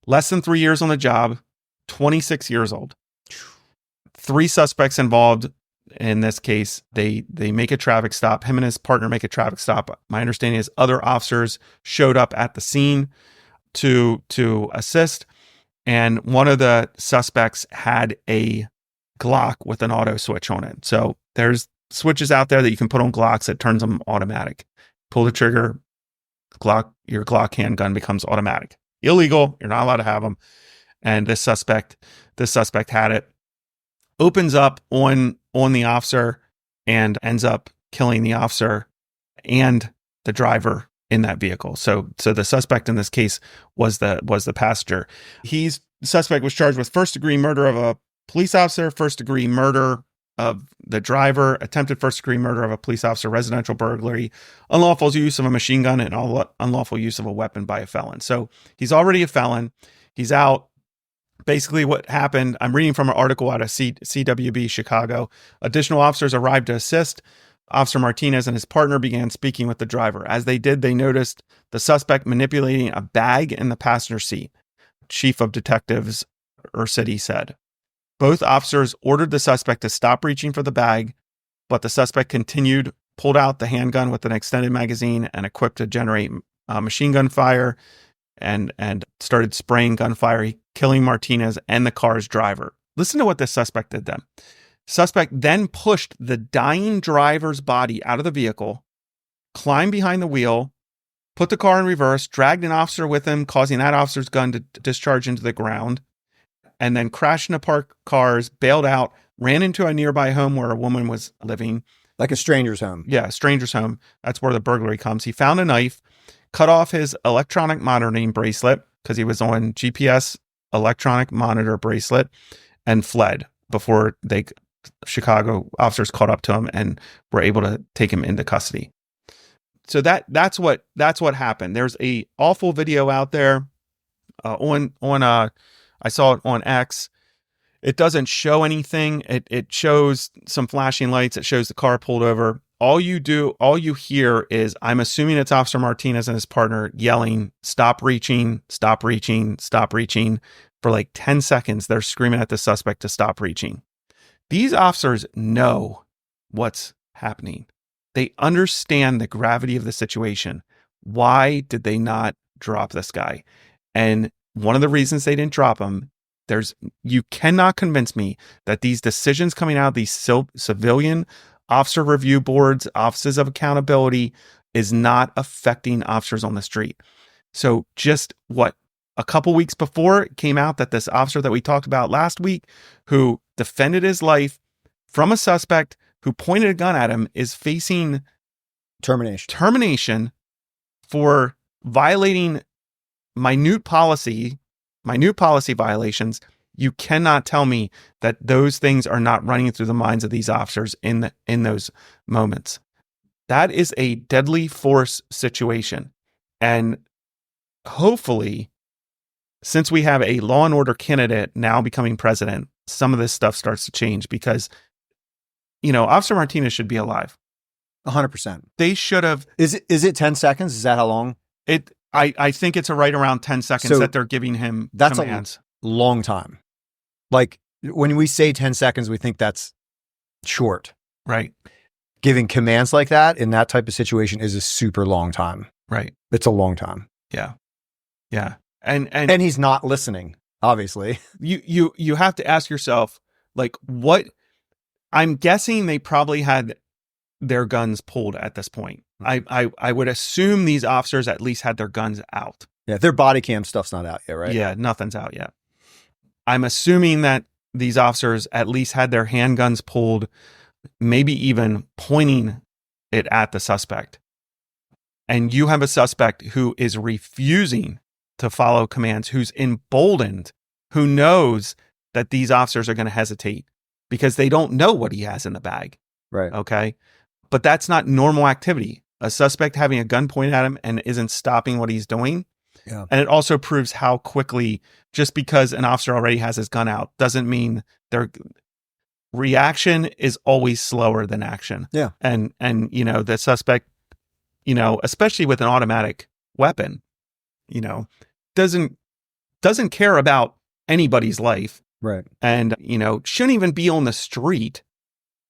Less than 3 years on the job, 26 years old. 3 suspects involved in this case. They make a traffic stop. Him and his partner make a traffic stop. My understanding is other officers showed up at the scene to assist. And one of the suspects had a Glock with an auto switch on it. So there's switches out there that you can put on Glocks that turns them automatic. Pull the trigger, your Glock handgun becomes automatic. Illegal. You're not allowed to have them. And this suspect had it. Opens up on the officer and ends up killing the officer and the driver in that vehicle. So the suspect in this case was the passenger. The suspect was charged with first-degree murder of a police officer, first-degree murder of the driver, attempted first-degree murder of a police officer, residential burglary, unlawful use of a machine gun, and unlawful use of a weapon by a felon. So he's already a felon. He's out. Basically what happened, I'm reading from an article out of CWB Chicago. Additional officers arrived to assist. Officer Martinez and his partner began speaking with the driver. As they did, they noticed the suspect manipulating a bag in the passenger seat. Chief of Detectives City said. Both officers ordered the suspect to stop reaching for the bag, but the suspect continued, pulled out the handgun with an extended magazine and equipped to generate machine gun fire and started spraying gunfire, killing Martinez and the car's driver. Listen to what this suspect did then. Suspect then pushed the dying driver's body out of the vehicle, climbed behind the wheel, put the car in reverse, dragged an officer with him, causing that officer's gun to discharge into the ground, and then crashed into parked cars, bailed out, ran into a nearby home where a woman was living. Like a stranger's home. Yeah, a stranger's home. That's where the burglary comes. He found a knife, cut off his electronic monitoring bracelet, because he was on GPS electronic monitor bracelet, and fled before Chicago officers caught up to him and were able to take him into custody. So that's what happened. There's a awful video out there I saw it on X. It doesn't show anything. It shows some flashing lights. It shows the car pulled over. All you hear is, I'm assuming it's Officer Martinez and his partner yelling, "Stop reaching, stop reaching, stop reaching." For like 10 seconds, they're screaming at the suspect to stop reaching. These officers know what's happening. They understand the gravity of the situation. Why did they not drop this guy? And one of the reasons they didn't drop him, you cannot convince me that these decisions coming out of these civilian officer review boards, offices of accountability, is not affecting officers on the street. So just a couple weeks before, it came out that this officer that we talked about last week, who defended his life from a suspect who pointed a gun at him, is facing termination for violating minute policy violations, you cannot tell me that those things are not running through the minds of these officers in those moments. That is a deadly force situation. And hopefully, since we have a law and order candidate now becoming president, some of this stuff starts to change because, Officer Martinez should be alive. 100%. They should have. Is it 10 seconds? Is that how long? I think it's right around 10 seconds that they're giving him commands. A long time. Like when we say 10 seconds, we think that's short. Right. Giving commands like that in that type of situation is a super long time. Right. It's a long time. Yeah. Yeah. And he's not listening, obviously. You have to ask yourself, like, what? I'm guessing they probably had their guns pulled at this point. I would assume these officers at least had their guns out. Yeah, their body cam stuff's not out yet, right? Yeah, nothing's out yet. I'm assuming that these officers at least had their handguns pulled, maybe even pointing it at the suspect. And you have a suspect who is refusing to follow commands, who's emboldened, who knows that these officers are going to hesitate because they don't know what he has in the bag. Right. Okay. But that's not normal activity. A suspect having a gun pointed at him and isn't stopping what he's doing. Yeah. And it also proves how quickly, just because an officer already has his gun out, doesn't mean their reaction is always slower than action. Yeah. And the suspect, especially with an automatic weapon, doesn't care about anybody's life. Right. And, shouldn't even be on the street.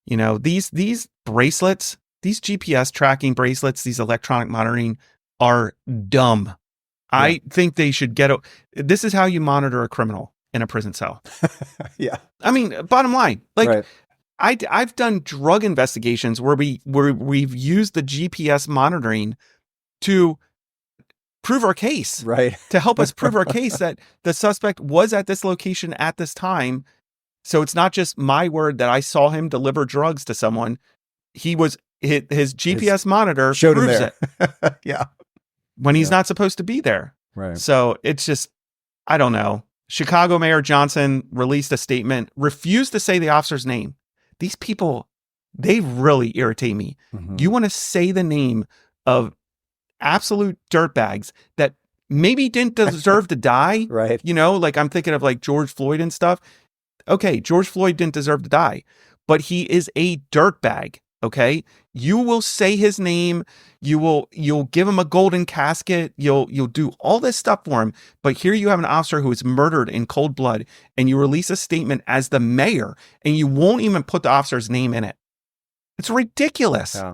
These bracelets, these GPS tracking bracelets, these electronic monitoring are dumb. Yeah. I think they should this is how you monitor a criminal in a prison cell. Yeah. I mean, bottom line, like right. I've done drug investigations where we've used the GPS monitoring to prove our case, right? To help us prove our case that the suspect was at this location at this time. So it's not just my word that I saw him deliver drugs to someone. His GPS monitor showed proves him there. it. Yeah. When he's not supposed to be there. Right. So it's just, I don't know. Chicago Mayor Johnson released a statement, refused to say the officer's name. These people, they really irritate me. Mm-hmm. You want to say the name of absolute dirtbags that maybe didn't deserve to die. Right. Like I'm thinking of like George Floyd and stuff. Okay, George Floyd didn't deserve to die, but he is a dirtbag. Okay, you will say his name. You'll give him a golden casket. You'll do all this stuff for him. But here you have an officer who is murdered in cold blood, and you release a statement as the mayor, and you won't even put the officer's name in it. It's ridiculous. Yeah.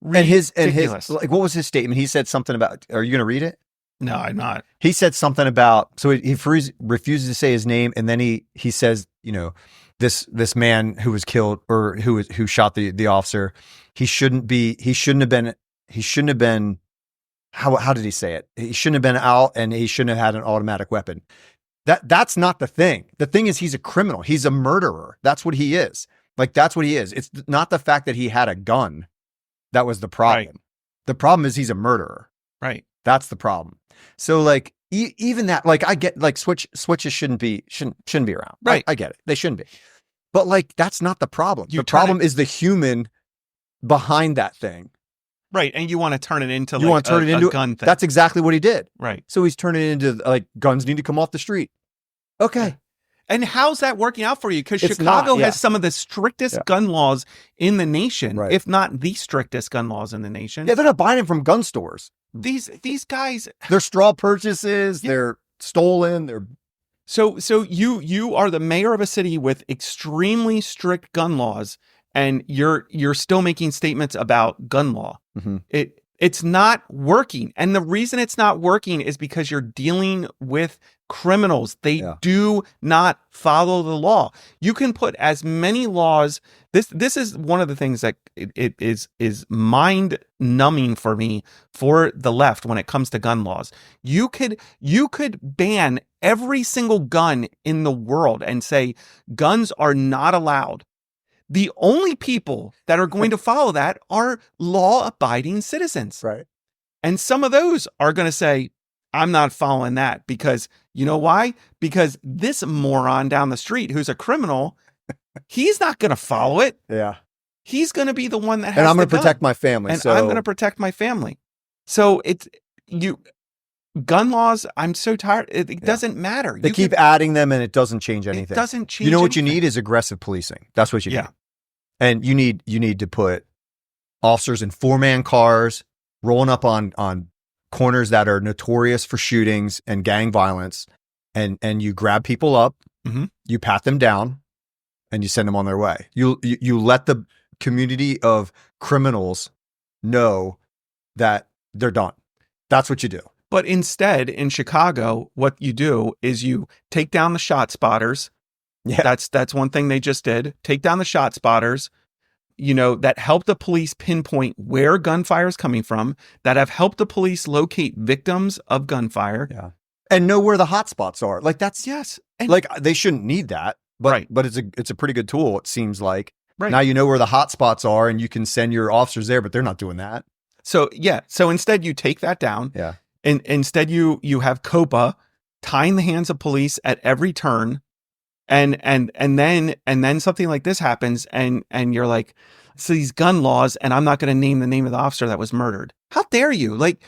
Ridiculous. And his like, what was his statement? He said something about. Are you going to read it? No, I'm not. He said something about. So he refuses to say his name, and then he says, this man who was killed or who shot the officer, he shouldn't have been how did he say it? He shouldn't have been out, and he shouldn't have had an automatic weapon. That's not the thing. The thing is he's a criminal. He's a murderer. That's what he is. Like that's what he is. It's not the fact that he had a gun that was the problem. Right. The problem is he's a murderer. Right. That's the problem. So like even that, like I get like switches shouldn't be around. Right. I get it. They shouldn't be. But like that's not the problem. The problem is the human behind that thing. Right. And you want to turn it into a gun thing. That's exactly what he did. Right. So he's turning it into like guns need to come off the street. Okay. Yeah. And how's that working out for you? Because Chicago has some of the strictest gun laws in the nation, if not the strictest gun laws in the nation. Yeah, they're not buying them from gun stores. These guys, they're straw purchases. Yeah. They're stolen. They're so you are the mayor of a city with extremely strict gun laws, and you're still making statements about gun law. Mm-hmm. It's not working, and the reason it's not working is because you're dealing with criminals. They do not follow the law. You can put as many laws. This is one of the things that it is mind numbing for me for the left when it comes to gun laws. You could ban every single gun in the world and say guns are not allowed. The only people that are going to follow that are law-abiding citizens. Right. And some of those are going to say, I'm not following that, because you know why? Because this moron down the street who's a criminal, he's not going to follow it. Yeah. He's going to be the one that has and I'm going the to protect gun. my family. And so I'm going to protect my family. So gun laws, I'm so tired. It doesn't matter. They keep adding them and it doesn't change anything. It doesn't change. You know what anything. you need is aggressive policing. That's what you Yeah. need. And you need to put officers in 4-man cars rolling up on corners that are notorious for shootings and gang violence. And you grab people up, you pat them down, and you send them on their way. You let the community of criminals know that they're done. That's what you do. But instead, in Chicago, what you do is you take down the shot spotters. Yeah. That's one thing they just did. Take down the shot spotters, that help the police pinpoint where gunfire is coming from, that have helped the police locate victims of gunfire. Yeah. And know where the hot spots are. Like that's, yes. And like they shouldn't need that, but, right. but it's a pretty good tool. It seems like right. Now you know where the hot spots are and you can send your officers there, but they're not doing that. So instead you take that down. Yeah. And instead you have COPA tying the hands of police at every turn. And then something like this happens and you're like, so these gun laws, and I'm not going to name the name of the officer that was murdered. How dare you? Like,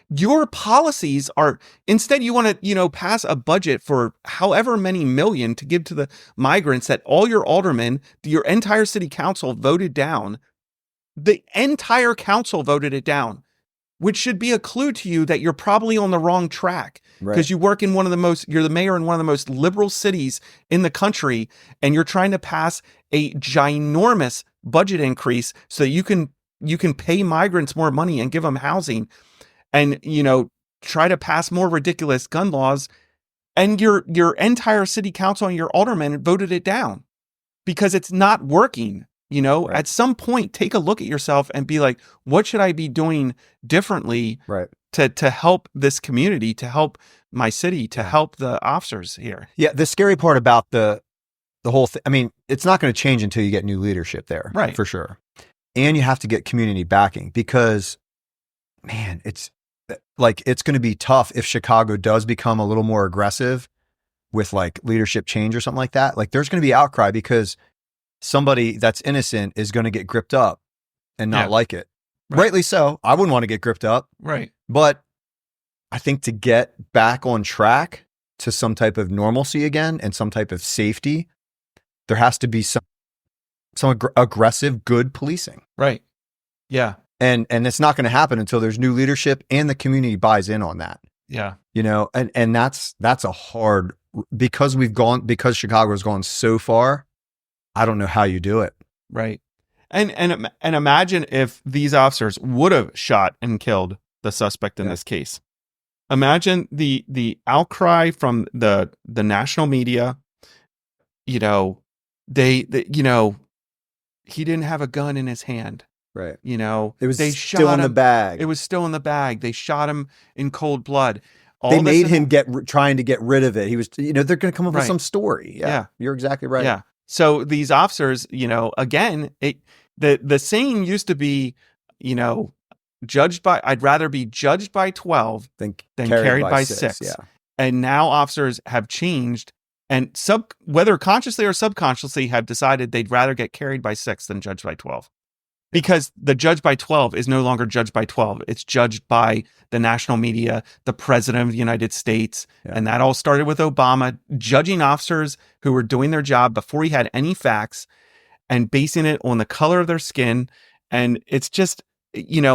your policies are, instead you want to, pass a budget for however many million to give to the migrants that all your aldermen, your entire city council voted down. The entire council voted it down, which should be a clue to you that you're probably on the wrong track, because you work in you're the mayor in one of the most liberal cities in the country, and you're trying to pass a ginormous budget increase so that you can pay migrants more money and give them housing, and, try to pass more ridiculous gun laws. And your entire city council and your aldermen voted it down because it's not working. At some point, take a look at yourself and be like, what should I be doing differently to help this community, to help my city, to help the officers here? Yeah. The scary part about the whole thing, I mean, it's not going to change until you get new leadership there. Right. For sure. And you have to get community backing, because, man, it's going to be tough if Chicago does become a little more aggressive with like leadership change or something like that. Like there's going to be outcry because somebody that's innocent is going to get gripped up and not like it. Right. Rightly so. I wouldn't want to get gripped up. Right. But I think to get back on track to some type of normalcy again and some type of safety, there has to be some aggressive, good policing. Right. Yeah. And it's not going to happen until there's new leadership and the community buys in on that. Yeah. And that's a hard, because Chicago has gone so far. I don't know how you do it. Right. And imagine if these officers would have shot and killed the suspect in this case. Imagine the outcry from the national media. They he didn't have a gun in his hand. Right. It was still in the bag. It was still in the bag. They shot him in cold blood. They made him trying to get rid of it. He was, they're going to come up with some story. Yeah. You're exactly right. Yeah. So these officers, again, the saying used to be, I'd rather be judged by 12 than carried by 6. Yeah. And now officers have changed, and whether consciously or subconsciously have decided they'd rather get carried by 6 than judged by 12. Because the judged by 12 is no longer judged by 12. It's judged by the national media, the president of the United States. Yeah. And that all started with Obama judging officers who were doing their job before he had any facts and basing it on the color of their skin. And it's just,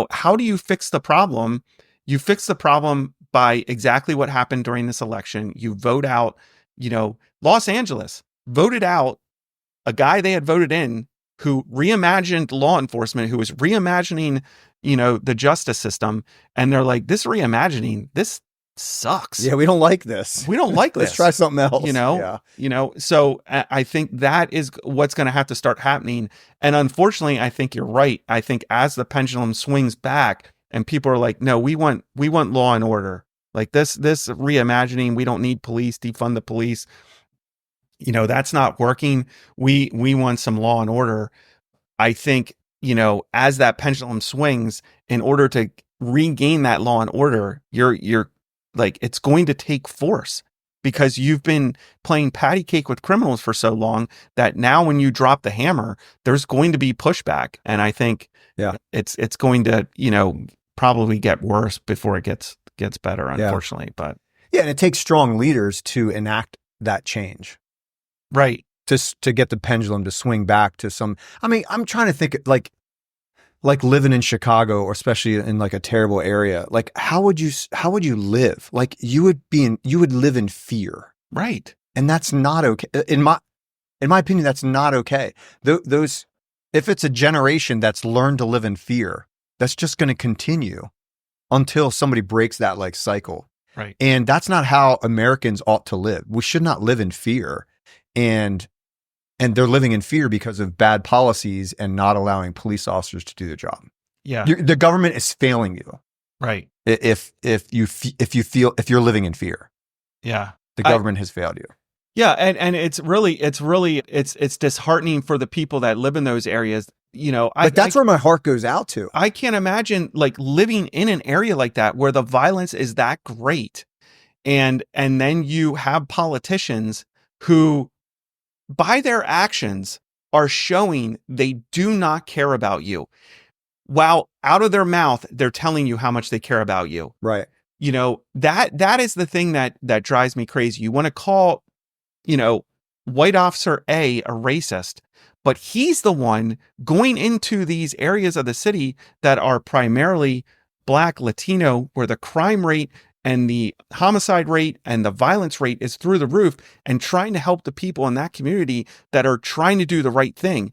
how do you fix the problem? You fix the problem by exactly what happened during this election. You vote out, Los Angeles voted out a guy they had voted in who reimagined law enforcement, who was reimagining, the justice system. And they're like, this reimagining, this sucks. Yeah, we don't like this. We don't like this. Let's try something else. So I think that is what's going to have to start happening. And unfortunately, I think you're right. I think as the pendulum swings back and people are like, no, we want law and order. Like this reimagining, we don't need police, defund the police. That's not working. We want some law and order. I think, as that pendulum swings, in order to regain that law and order, you're like, it's going to take force because you've been playing patty cake with criminals for so long that now when you drop the hammer, there's going to be pushback. And I think it's going to, probably get worse before it gets better, unfortunately. But and it takes strong leaders to enact that change. Right. To get the pendulum to swing back to some, I mean, I'm trying to think like living in Chicago, or especially in like a terrible area. Like, how would you live? Like, you would live in fear. Right. And that's not okay. In my opinion, that's not okay. Those, if it's a generation that's learned to live in fear, that's just going to continue until somebody breaks that like cycle. Right. And that's not how Americans ought to live. We should not live in fear. And they're living in fear because of bad policies and not allowing police officers to do their job. Yeah. The government is failing you. Right. If you're living in fear. Yeah. The government has failed you. Yeah. And it's disheartening for the people that live in those areas. But that's where my heart goes out to. I can't imagine like living in an area like that where the violence is that great. And then you have politicians who, by their actions, are showing they do not care about you. While out of their mouth, they're telling you how much they care about you. Right. That is the thing that drives me crazy. You want to call, White Officer A racist, but he's the one going into these areas of the city that are primarily Black, Latino, where the crime rate and the homicide rate and the violence rate is through the roof, and trying to help the people in that community that are trying to do the right thing.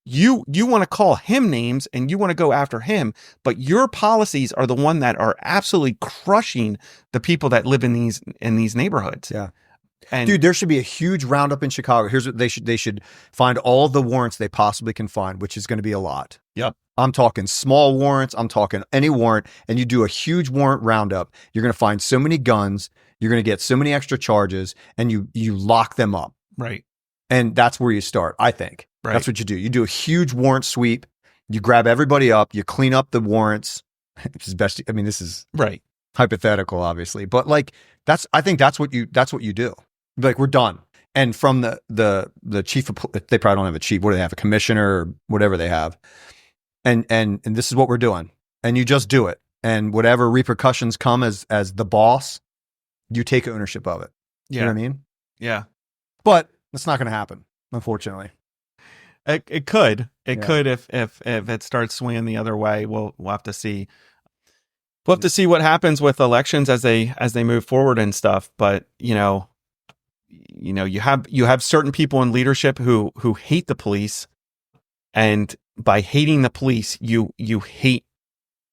You want to call him names and you want to go after him, but your policies are the one that are absolutely crushing the people that live in these neighborhoods. Yeah. And dude, there should be a huge roundup in Chicago. Here's what they should find all the warrants they possibly can find, which is going to be a lot. Yep. I'm talking small warrants. I'm talking any warrant, and you do a huge warrant roundup. You're going to find so many guns. You're going to get so many extra charges, and you lock them up. Right. And that's where you start, I think. Right. That's what you do. You do a huge warrant sweep. You grab everybody up. You clean up the warrants. Which is best. I mean, this is right. Hypothetical, obviously, but like I think that's what you do. Like, we're done. And from the chief of, they probably don't have a chief. What do they have? A commissioner or whatever they have. And this is what we're doing. And you just do it. And whatever repercussions come as the boss, you take ownership of it. Yeah. You know what I mean? Yeah. But that's not going to happen, unfortunately. It could. It could if it starts swinging the other way. We'll have to see. We'll have to see what happens with elections as they move forward and stuff. But you have certain people in leadership who hate the police, and by hating the police, you hate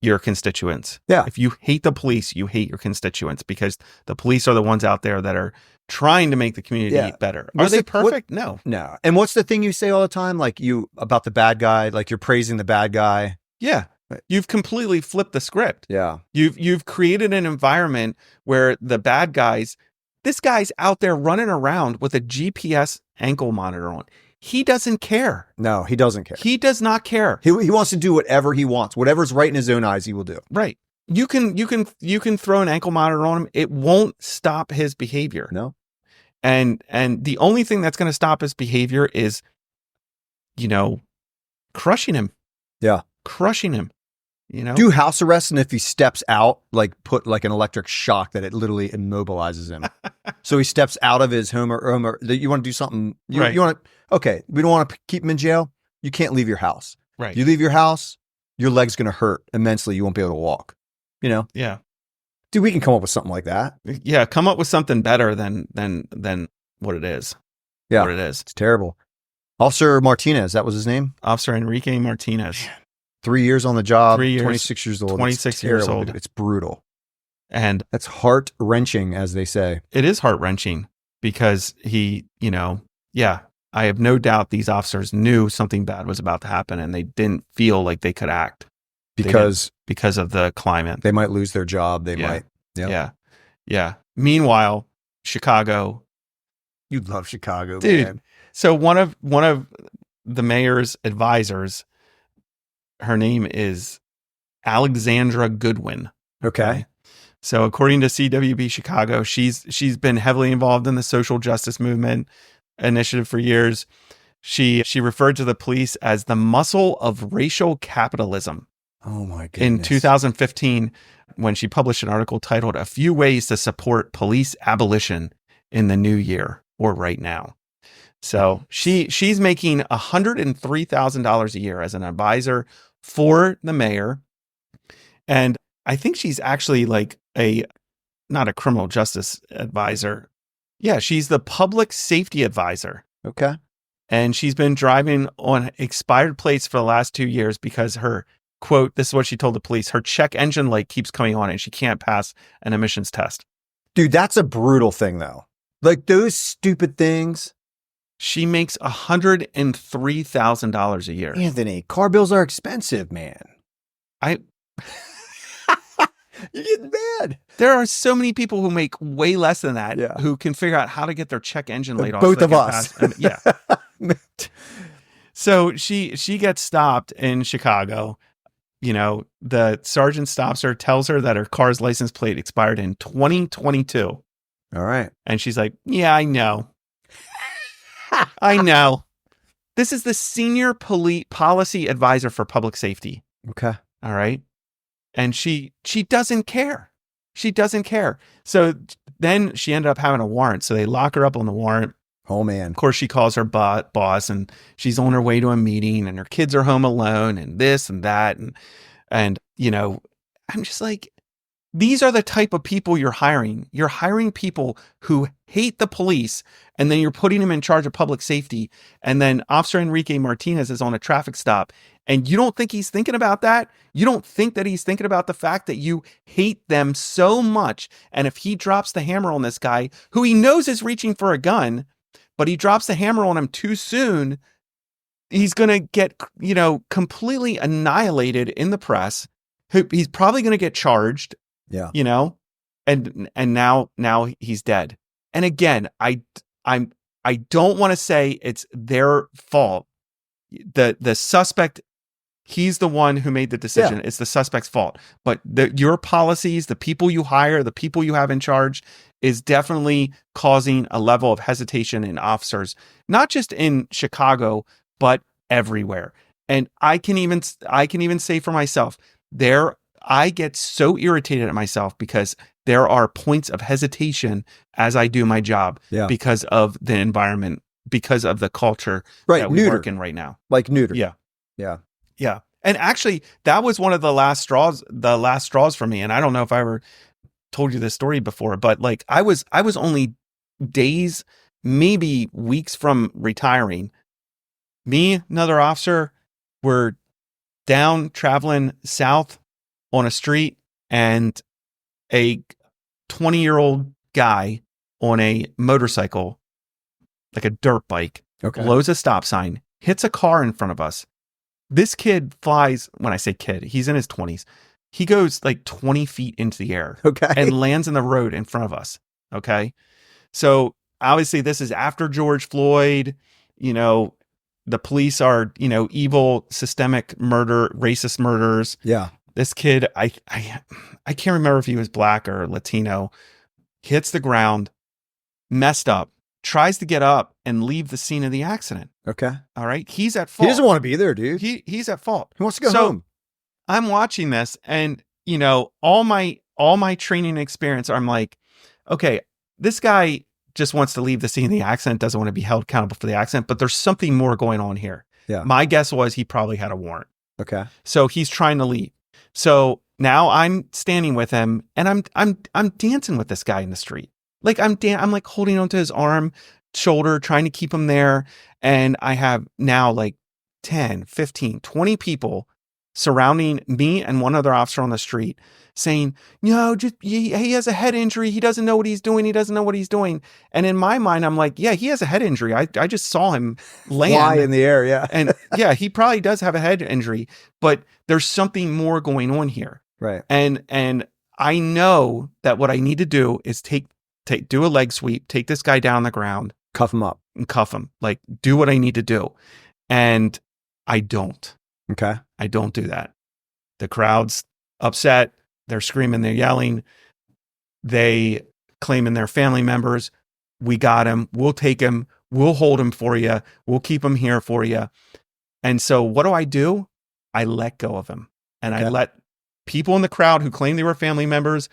your constituents. Yeah. If you hate the police, you hate your constituents, because the police are the ones out there that are trying to make the community better. Are they perfect? No. And what's the thing you say all the time? Like, about the bad guy, like you're praising the bad guy. Yeah. You've completely flipped the script. Yeah. You've created an environment where the bad guys, this guy's out there running around with a GPS ankle monitor on. He doesn't care. No, he doesn't care. He does not care. He wants to do whatever he wants. Whatever's right in his own eyes, he will do. Right. You can throw an ankle monitor on him. It won't stop his behavior. No. And the only thing that's going to stop his behavior is, crushing him. Yeah. Crushing him. Do house arrest, and if he steps out, like put like an electric shock that it literally immobilizes him. So he steps out of his home or you want to do something. You want to, okay, we don't want to keep him in jail. You can't leave your house. Right. You leave your house, your leg's going to hurt immensely. You won't be able to walk. Yeah. Dude, we can come up with something like that. Yeah. Come up with something better than what it is. Yeah. What it is. It's terrible. Officer Martinez, that was his name? Officer Enrique Martinez. 3 years on the job. 3 years. 26 years old. 26 years old. It's brutal. And that's heart wrenching, as they say. It is heart wrenching because he, I have no doubt these officers knew something bad was about to happen, and they didn't feel like they could act because of the climate. They might lose their job. They might. Yep. Yeah. Yeah. Meanwhile, Chicago. You love Chicago, dude. Man. So one of the mayor's advisors, her name is Alexandra Goodwin. Okay. So according to CWB Chicago, she's been heavily involved in the social justice movement initiative for years. She referred to the police as the muscle of racial capitalism. Oh my goodness. In 2015, when she published an article titled "A Few Ways to Support Police Abolition in the New Year" or right now. So she's making $103,000 a year as an advisor for the mayor. And I think she's actually like not a criminal justice advisor. Yeah, she's the public safety advisor. Okay. And she's been driving on expired plates for the last 2 years because her, quote, this is what she told the police, her check engine light keeps coming on and she can't pass an emissions test. Dude, that's a brutal thing though. Like those stupid things. She makes $103,000 a year. Anthony, car bills are expensive, man. You're getting mad. There are so many people who make way less than that who can figure out how to get their check engine light off. Both of us. Yeah. So she gets stopped in Chicago. You know, the sergeant stops her, tells her that her car's license plate expired in 2022. All right. And she's like, yeah, I know. I know. This is the senior policy advisor for public safety. Okay. All right. And she doesn't care. She doesn't care. So then she ended up having a warrant. So they lock her up on the warrant. Oh, man. Of course, she calls her boss and she's on her way to a meeting and her kids are home alone and this and that. And you know, I'm just like, these are the type of people you're hiring. You're hiring people who hate the police, and then you're putting them in charge of public safety. And then Officer Enrique Martinez is on a traffic stop. And you don't think he's thinking about that? You don't think that he's thinking about the fact that you hate them so much. And if he drops the hammer on this guy, who he knows is reaching for a gun, but he drops the hammer on him too soon, he's going to get, you know, completely annihilated in the press. He's probably going to get charged. Yeah. You know, and now he's dead. And again, I don't want to say it's their fault. The suspect, he's the one who made the decision. Yeah. It's the suspect's fault. But your policies, the people you hire, the people you have in charge is definitely causing a level of hesitation in officers, not just in Chicago, but everywhere. And I can even say for myself, I get so irritated at myself because there are points of hesitation as I do my job because of the environment, because of the culture that we work in right now. Like neuter. Yeah. Yeah. Yeah. And actually, that was one of the last straws for me. And I don't know if I ever told you this story before, but like I was only days, maybe weeks from retiring. Me, another officer, were down traveling south on a street, and a 20-year-old guy on a motorcycle, like a dirt bike, blows a stop sign, hits a car in front of us. This kid flies, when I say kid, he's in his 20s. He goes like 20 feet into the air and lands in the road in front of us. Okay. So obviously this is after George Floyd, you know, the police are, you know, evil, systemic murder, racist murders. Yeah. This kid, I can't remember if he was black or Latino, hits the ground, messed up, tries to get up and leave the scene of the accident. Okay. All right. He's at fault. He doesn't want to be there, dude. He's at fault. He wants to go home. I'm watching this, and you know, all my training experience, I'm like, okay, this guy just wants to leave the scene of the accident, doesn't want to be held accountable for the accident, but there's something more going on here. Yeah. My guess was he probably had a warrant. Okay. So he's trying to leave. So now I'm standing with him, and I'm dancing with this guy in the street. Like I'm like holding onto his arm, shoulder, trying to keep him there. And I have now like 10, 15, 20 people surrounding me and one other officer on the street saying, no, just he has a head injury. He doesn't know what he's doing. He doesn't know what he's doing. And in my mind, I'm like, yeah, he has a head injury. I just saw him land. Fly in the air, yeah. And yeah, he probably does have a head injury, but there's something more going on here. Right. And I know that what I need to do is do a leg sweep, take this guy down on the ground. Cuff him up. And cuff him. Like, do what I need to do. And I don't. Okay. I don't do that. The crowd's upset. They're screaming, they're yelling. They claiming their family members. We got him. We'll take him. We'll hold him for you. We'll keep him here for you. And so what do? I let go of him. And I let people in the crowd who claimed they were family members,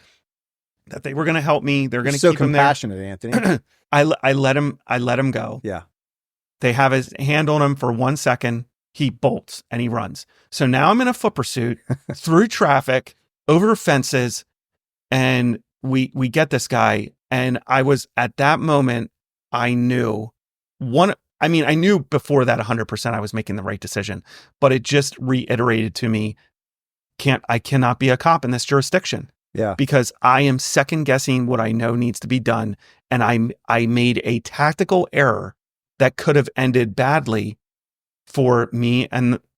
that they were going to help me. They're going to keep him there. So compassionate, Anthony. I let him go. Yeah. They have his hand on him for 1 second. He bolts and he runs. So now I'm in a foot pursuit through traffic, over fences, and we get this guy. And I was at that moment, I knew before that 100% I was making the right decision, but it just reiterated to me, I cannot be a cop in this jurisdiction. Yeah. Because I am second guessing what I know needs to be done. And I made a tactical error that could have ended badly for me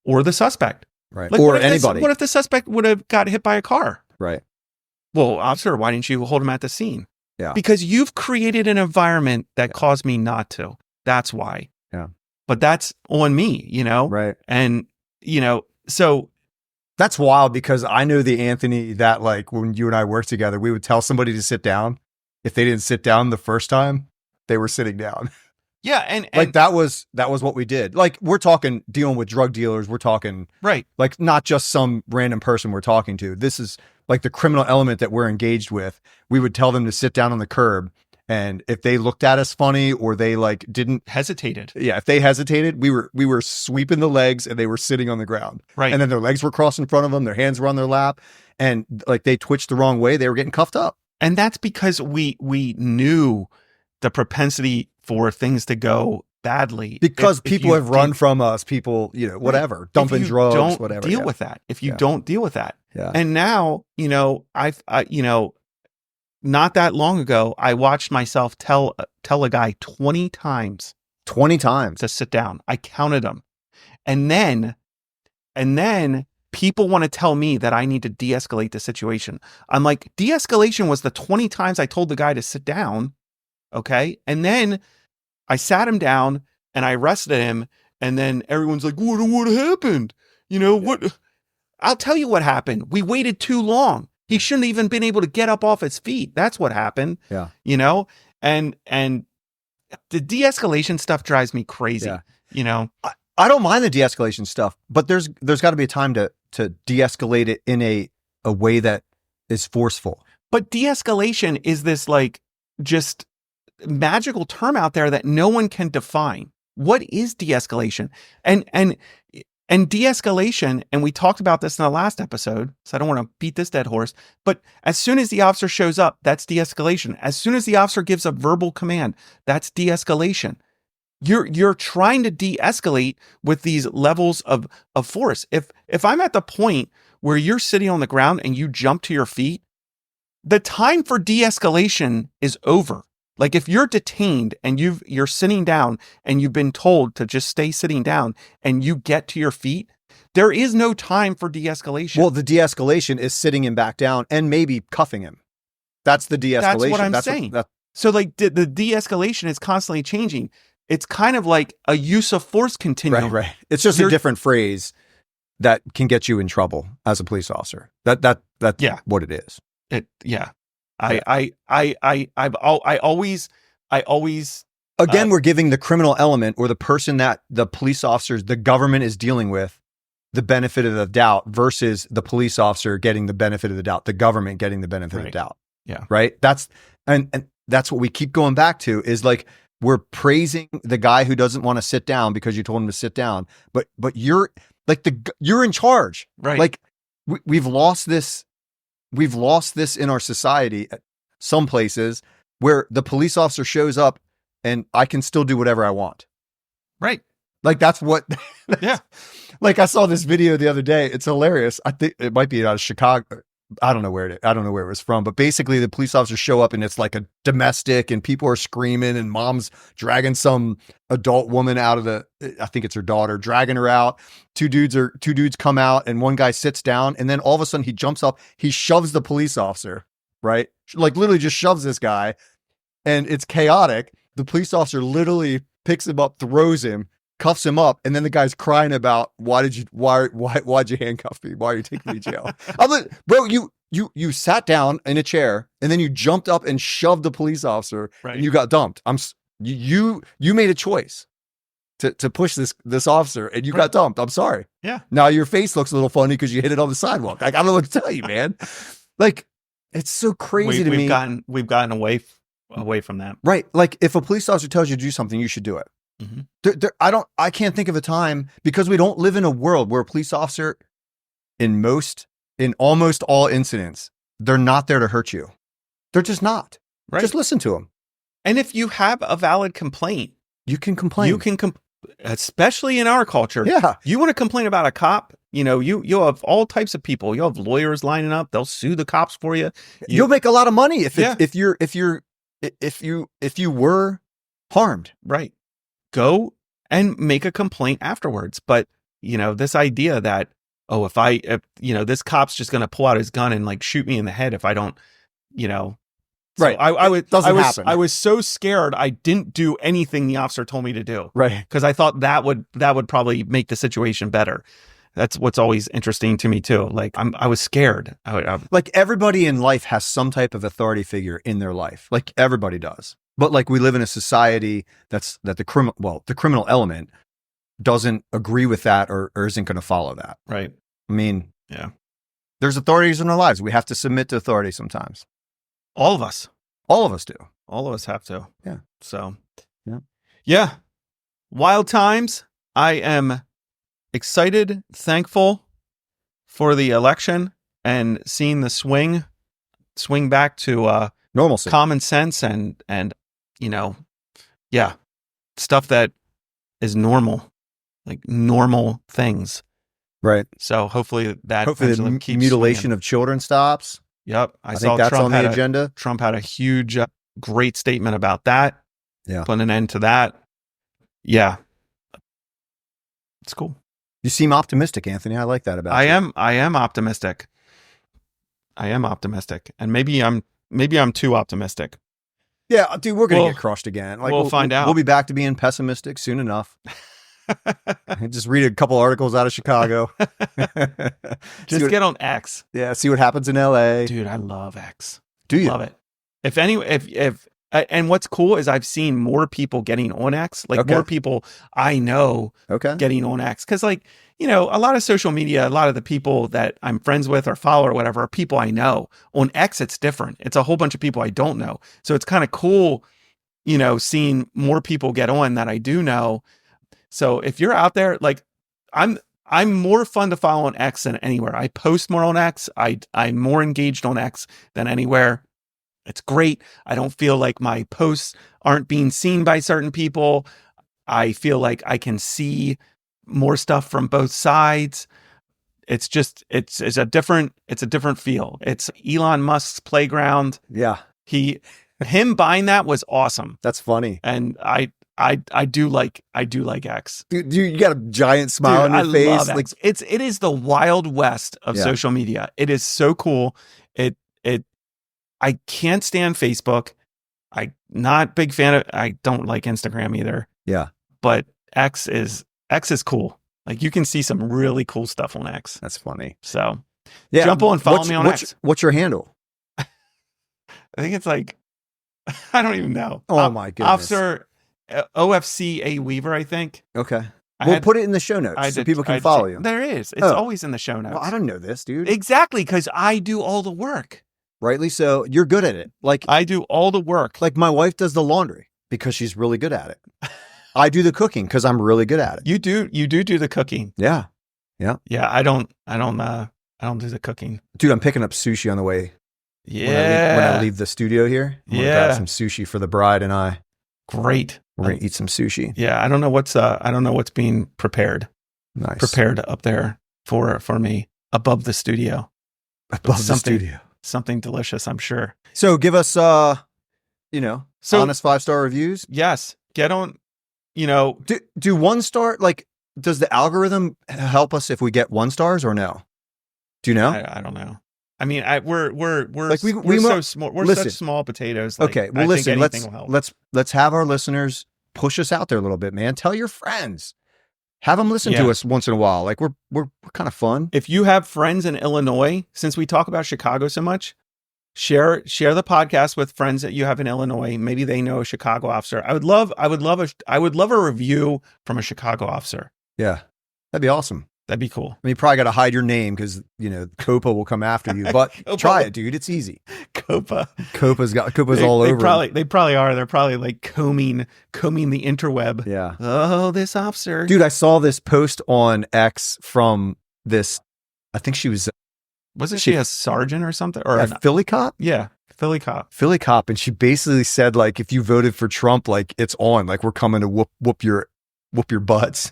or the suspect. Right. Like, or anybody. What if the suspect would have got hit by a car? Right. Well, officer, why didn't you hold him at the scene? Yeah. Because you've created an environment that caused me not to. That's why. Yeah. But that's on me, Right. And, so. That's wild, because I know the Anthony that, like, when you and I worked together, we would tell somebody to sit down. If they didn't sit down the first time, they were sitting down. Yeah. And like that was what we did. Like, we're talking dealing with drug dealers. We're talking, right. Like, not just some random person we're talking to. This is like the criminal element that we're engaged with. We would tell them to sit down on the curb. And if they looked at us funny, or they hesitated. Yeah. If they hesitated, we were sweeping the legs and they were sitting on the ground. Right. And then their legs were crossed in front of them. Their hands were on their lap, and like they twitched the wrong way. They were getting cuffed up. And that's because we knew the propensity for things to go badly. Because people have run from us, people, whatever, right. dumping drugs, don't whatever. Deal with that. If you don't deal with that. Yeah. And now, not that long ago, I watched myself tell a guy 20 times. 20 times. To sit down. I counted them. And then people want to tell me that I need to de-escalate the situation. I'm like, de-escalation was the 20 times I told the guy to sit down. Okay. And then I sat him down and I arrested him. And then everyone's like, what happened? What? I'll tell you what happened. We waited too long. He shouldn't have even been able to get up off his feet. That's what happened. Yeah. And the de-escalation stuff drives me crazy. Yeah. I don't mind the de-escalation stuff, but there's got to be a time to de-escalate it in a way that is forceful. But de-escalation is this like just magical term out there that no one can define. What is de-escalation? And de-escalation, and we talked about this in the last episode, so I don't want to beat this dead horse, but as soon as the officer shows up, that's de-escalation. As soon as the officer gives a verbal command, that's de-escalation. You're trying to de-escalate with these levels of force. If I'm at the point where you're sitting on the ground and you jump to your feet, the time for de-escalation is over. Like if you're detained and you're sitting down and you've been told to just stay sitting down and you get to your feet, there is no time for de-escalation. Well, the de-escalation is sitting him back down and maybe cuffing him. That's the de-escalation. That's what I'm saying. So like the de-escalation is constantly changing. It's kind of like a use of force continuum. Right. It's just a different phrase that can get you in trouble as a police officer. That's what it is. I always again, we're giving the criminal element or the person that the police officers, the government is dealing with, the benefit of the doubt versus the police officer getting the benefit of the doubt, the government getting the benefit of the doubt. Yeah. Right. That's what we keep going back to is like, we're praising the guy who doesn't want to sit down because you told him to sit down, but you're like you're in charge. Right. Like we've lost this in our society at some places where the police officer shows up and I can still do whatever I want. Right. Like that's yeah. Like I saw this video the other day. It's hilarious. I think it might be out of Chicago. I don't know where it was from, but basically the police officers show up and it's like a domestic and people are screaming and mom's dragging some adult woman out of I think it's her daughter, dragging her out. Two dudes come out and one guy sits down and then all of a sudden he jumps up, he shoves the police officer, right? Like literally just shoves this guy and it's chaotic. The police officer literally picks him up, throws him, cuffs him up, and then the guy's crying about why'd you handcuff me? Why are you taking me to jail? I'm like, bro, you sat down in a chair and then you jumped up and shoved the police officer and you got dumped. You made a choice to push this officer and you got dumped. I'm sorry. Yeah. Now your face looks a little funny because you hit it on the sidewalk. Like, I don't know what to tell you, man. Like, it's so crazy to me. We've gotten away from that. Right. Like, if a police officer tells you to do something, you should do it. Mm-hmm. I can't think of a time, because we don't live in a world where a police officer in almost all incidents, they're not there to hurt you. They're just not. Right. Just listen to them. And if you have a valid complaint, you can complain. Especially in our culture. Yeah. You want to complain about a cop, you'll have all types of people. You'll have lawyers lining up. They'll sue the cops for you. You'll make a lot of money if you were harmed. Right. Go and make a complaint afterwards. But, this idea that, if this cop's just going to pull out his gun and like shoot me in the head if I don't, right. So I was so scared I didn't do anything the officer told me to do. Right. Because I thought that would probably make the situation better. That's what's always interesting to me too. Like I was scared. Like, everybody in life has some type of authority figure in their life. Like, everybody does. But like, we live in a society that the criminal element doesn't agree with that or isn't going to follow that. Right. I mean, yeah. There's authorities in our lives. We have to submit to authority sometimes. All of us. All of us do. All of us have to. Yeah. So, yeah. Yeah. Wild times. I am excited, thankful for the election and seeing the swing back to normalcy, common sense and stuff that is normal, like normal things. Right. So hopefully the mutilation swinging. Of children stops. Yep. I think that's on the agenda. Trump had a huge, great statement about that. Yeah. Putting an end to that. Yeah. It's cool. You seem optimistic, Anthony. I like that about you. I am optimistic. And maybe I'm too optimistic. Yeah, dude, we're going to get crushed again. Like, we'll find out. We'll be back to being pessimistic soon enough. Just read a couple articles out of Chicago. Just get on X. Yeah, see what happens in LA. Dude, I love X. Do you? Love it. And what's cool is I've seen more people getting on X, like more people I know getting on X. Because a lot of social media, a lot of the people that I'm friends with or follow or whatever are people I know. On X, it's different. It's a whole bunch of people I don't know. So it's kind of cool, seeing more people get on that I do know. So if you're out there, like I'm more fun to follow on X than anywhere. I post more on X. I'm more engaged on X than anywhere. It's great. I don't feel like my posts aren't being seen by certain people. I feel like I can see more stuff from both sides. It's just, it's a different feel. It's Elon Musk's playground. Yeah. Him buying that was awesome. That's funny. And I do like X. Dude, you got a giant smile on your face. Like, it is the Wild West of social media. It is so cool. I can't stand Facebook. I'm not a big fan of. I don't like Instagram either. Yeah, but X is cool. Like, you can see some really cool stuff on X. That's funny. So jump on, follow me on X. What's your handle? I think it's like, I don't even know. Oh my goodness. Officer OFC A Weaver, I think. Okay. We'll put it in the show notes so people can follow you. There is. It's always in the show notes. Well, I don't know this, dude. Exactly, because I do all the work. Rightly so. You're good at it. Like, I do all the work. Like, my wife does the laundry because she's really good at it. I do the cooking because I'm really good at it. You do the cooking. Yeah. Yeah. Yeah. I don't do the cooking. Dude, I'm picking up sushi on the way. Yeah. When I leave the studio here. I'm gonna grab some sushi for the bride and I. Great. We're going to eat some sushi. Yeah. I don't know what's being prepared. Nice. Prepared up there for me above the studio. Above the studio. Something delicious, I'm sure. So give us, honest 5-star reviews. Yes. Get on, Do 1 star, like, does the algorithm help us if we get 1 stars or no? Do you know? I don't know. I mean, we're like we're so small. We're such small potatoes. Like, okay. Well, listen, let's have our listeners push us out there a little bit, man. Tell your friends. Have them listen to us once in a while. Like we're kind of fun. If you have friends in Illinois, since we talk about Chicago so much, share the podcast with friends that you have in Illinois. Maybe they know a Chicago officer. I would love a review from a Chicago officer. Yeah, that'd be awesome. That'd be cool. I mean, you probably got to hide your name because, COPA will come after you, but try it, dude. It's easy. COPA's all over. They probably are. They're probably like combing the interweb. Yeah. Oh, this officer. Dude, I saw this post on X from this, I think she was. Wasn't she a sergeant or something? Or a Philly cop? Yeah. Philly cop. And she basically said, like, if you voted for Trump, like, it's on. Like, we're coming to whoop your butts.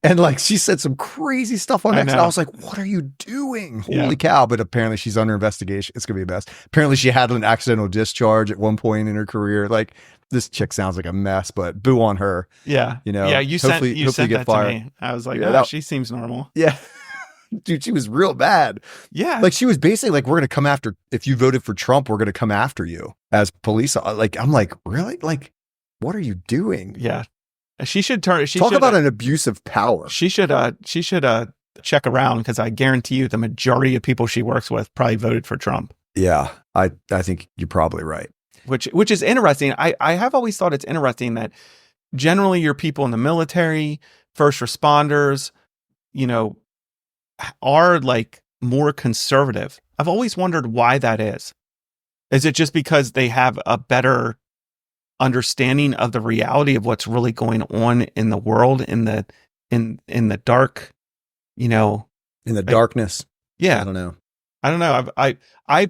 And like she said some crazy stuff on X. And I was like, what are you doing? Holy cow. But apparently she's under investigation. It's going to be the best. Apparently she had an accidental discharge at one point in her career. Like, this chick sounds like a mess, but boo on her. Yeah. Yeah, you sent that to me. I was like, she seems normal. Yeah. Dude, she was real bad. Yeah. Like she was basically like, we're going to come after, if you voted for Trump, we're going to come after you as police. Like, I'm like, really? Like, what are you doing? Yeah. She should turn. Talk about an abuse of power. She should check around because I guarantee you the majority of people she works with probably voted for Trump. Yeah, I think you're probably right. Which is interesting. I have always thought it's interesting that generally your people in the military, first responders, are like more conservative. I've always wondered why that is. Is it just because they have a better understanding of the reality of what's really going on in the world, in the dark, in the darkness? Yeah. I don't know. I've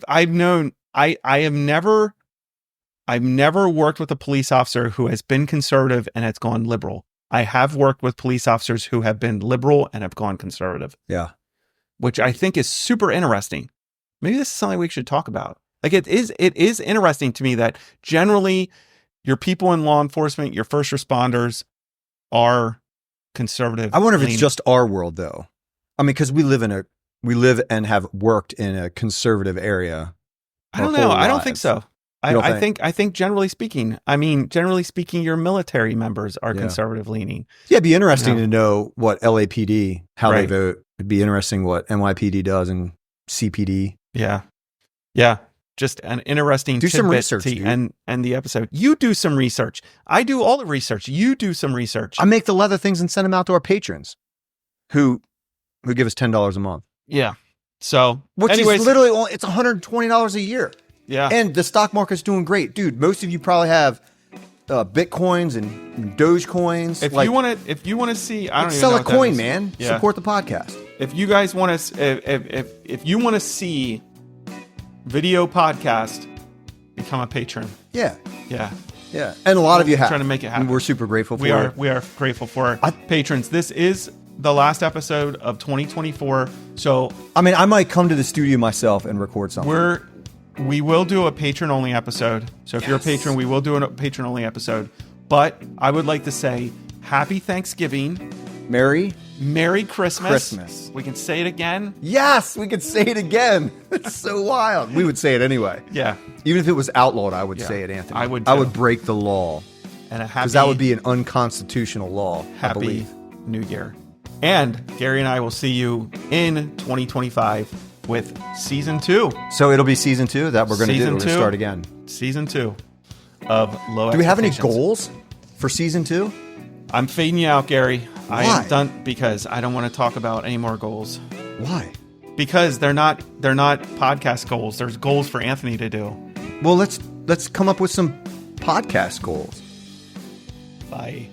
never worked with a police officer who has been conservative and has gone liberal. I have worked with police officers who have been liberal and have gone conservative. Yeah. Which I think is super interesting. Maybe this is something we should talk about. Like it is interesting to me that generally your people in law enforcement, your first responders are conservative. I wonder if it's just our world though. I mean, because we live and have worked in a conservative area. I don't know. I don't think so. I think generally speaking, your military members are conservative leaning. Yeah, it'd be interesting to know what LAPD, how they vote. It'd be interesting what NYPD does and CPD. Yeah. Yeah. Just an interesting do some research and the episode. You do some research. I do all the research. You do some research. I make the leather things and send them out to our patrons who give us $10 a month. Yeah. So which is literally it's $120 a year. Yeah. And the stock market's doing great. Dude, most of you probably have Bitcoins and Dogecoins. If you want to see, I don't even sell know a coin, man. Yeah. Support the podcast. If you guys want to, if you want to see video podcast, become a patron. Yeah. Yeah. Yeah. And a lot of you have. Trying to make it happen. And we're super grateful for it. We are grateful for patrons. This is the last episode of 2024. So, I mean, I might come to the studio myself and record something. We will do a patron only episode. So if you're a patron, we will do a patron only episode. But I would like to say happy Thanksgiving. Merry Christmas. We can say it again. Yes, we can say it again. It's so wild. We would say it anyway. Yeah. Even if it was outlawed, I would say it, Anthony. I would too. I would break the law. And because that would be an unconstitutional law. Happy New Year. And Gary and I will see you in 2025 with season 2. So it'll be season 2 that we're going to do. We're going to start again. Season 2 of Lowe Expectations. Do we have any goals for season 2? I'm fading you out, Gary. Why? I am done because I don't want to talk about any more goals. Why? Because they're not podcast goals. There's goals for Anthony to do. Well, let's come up with some podcast goals. Bye.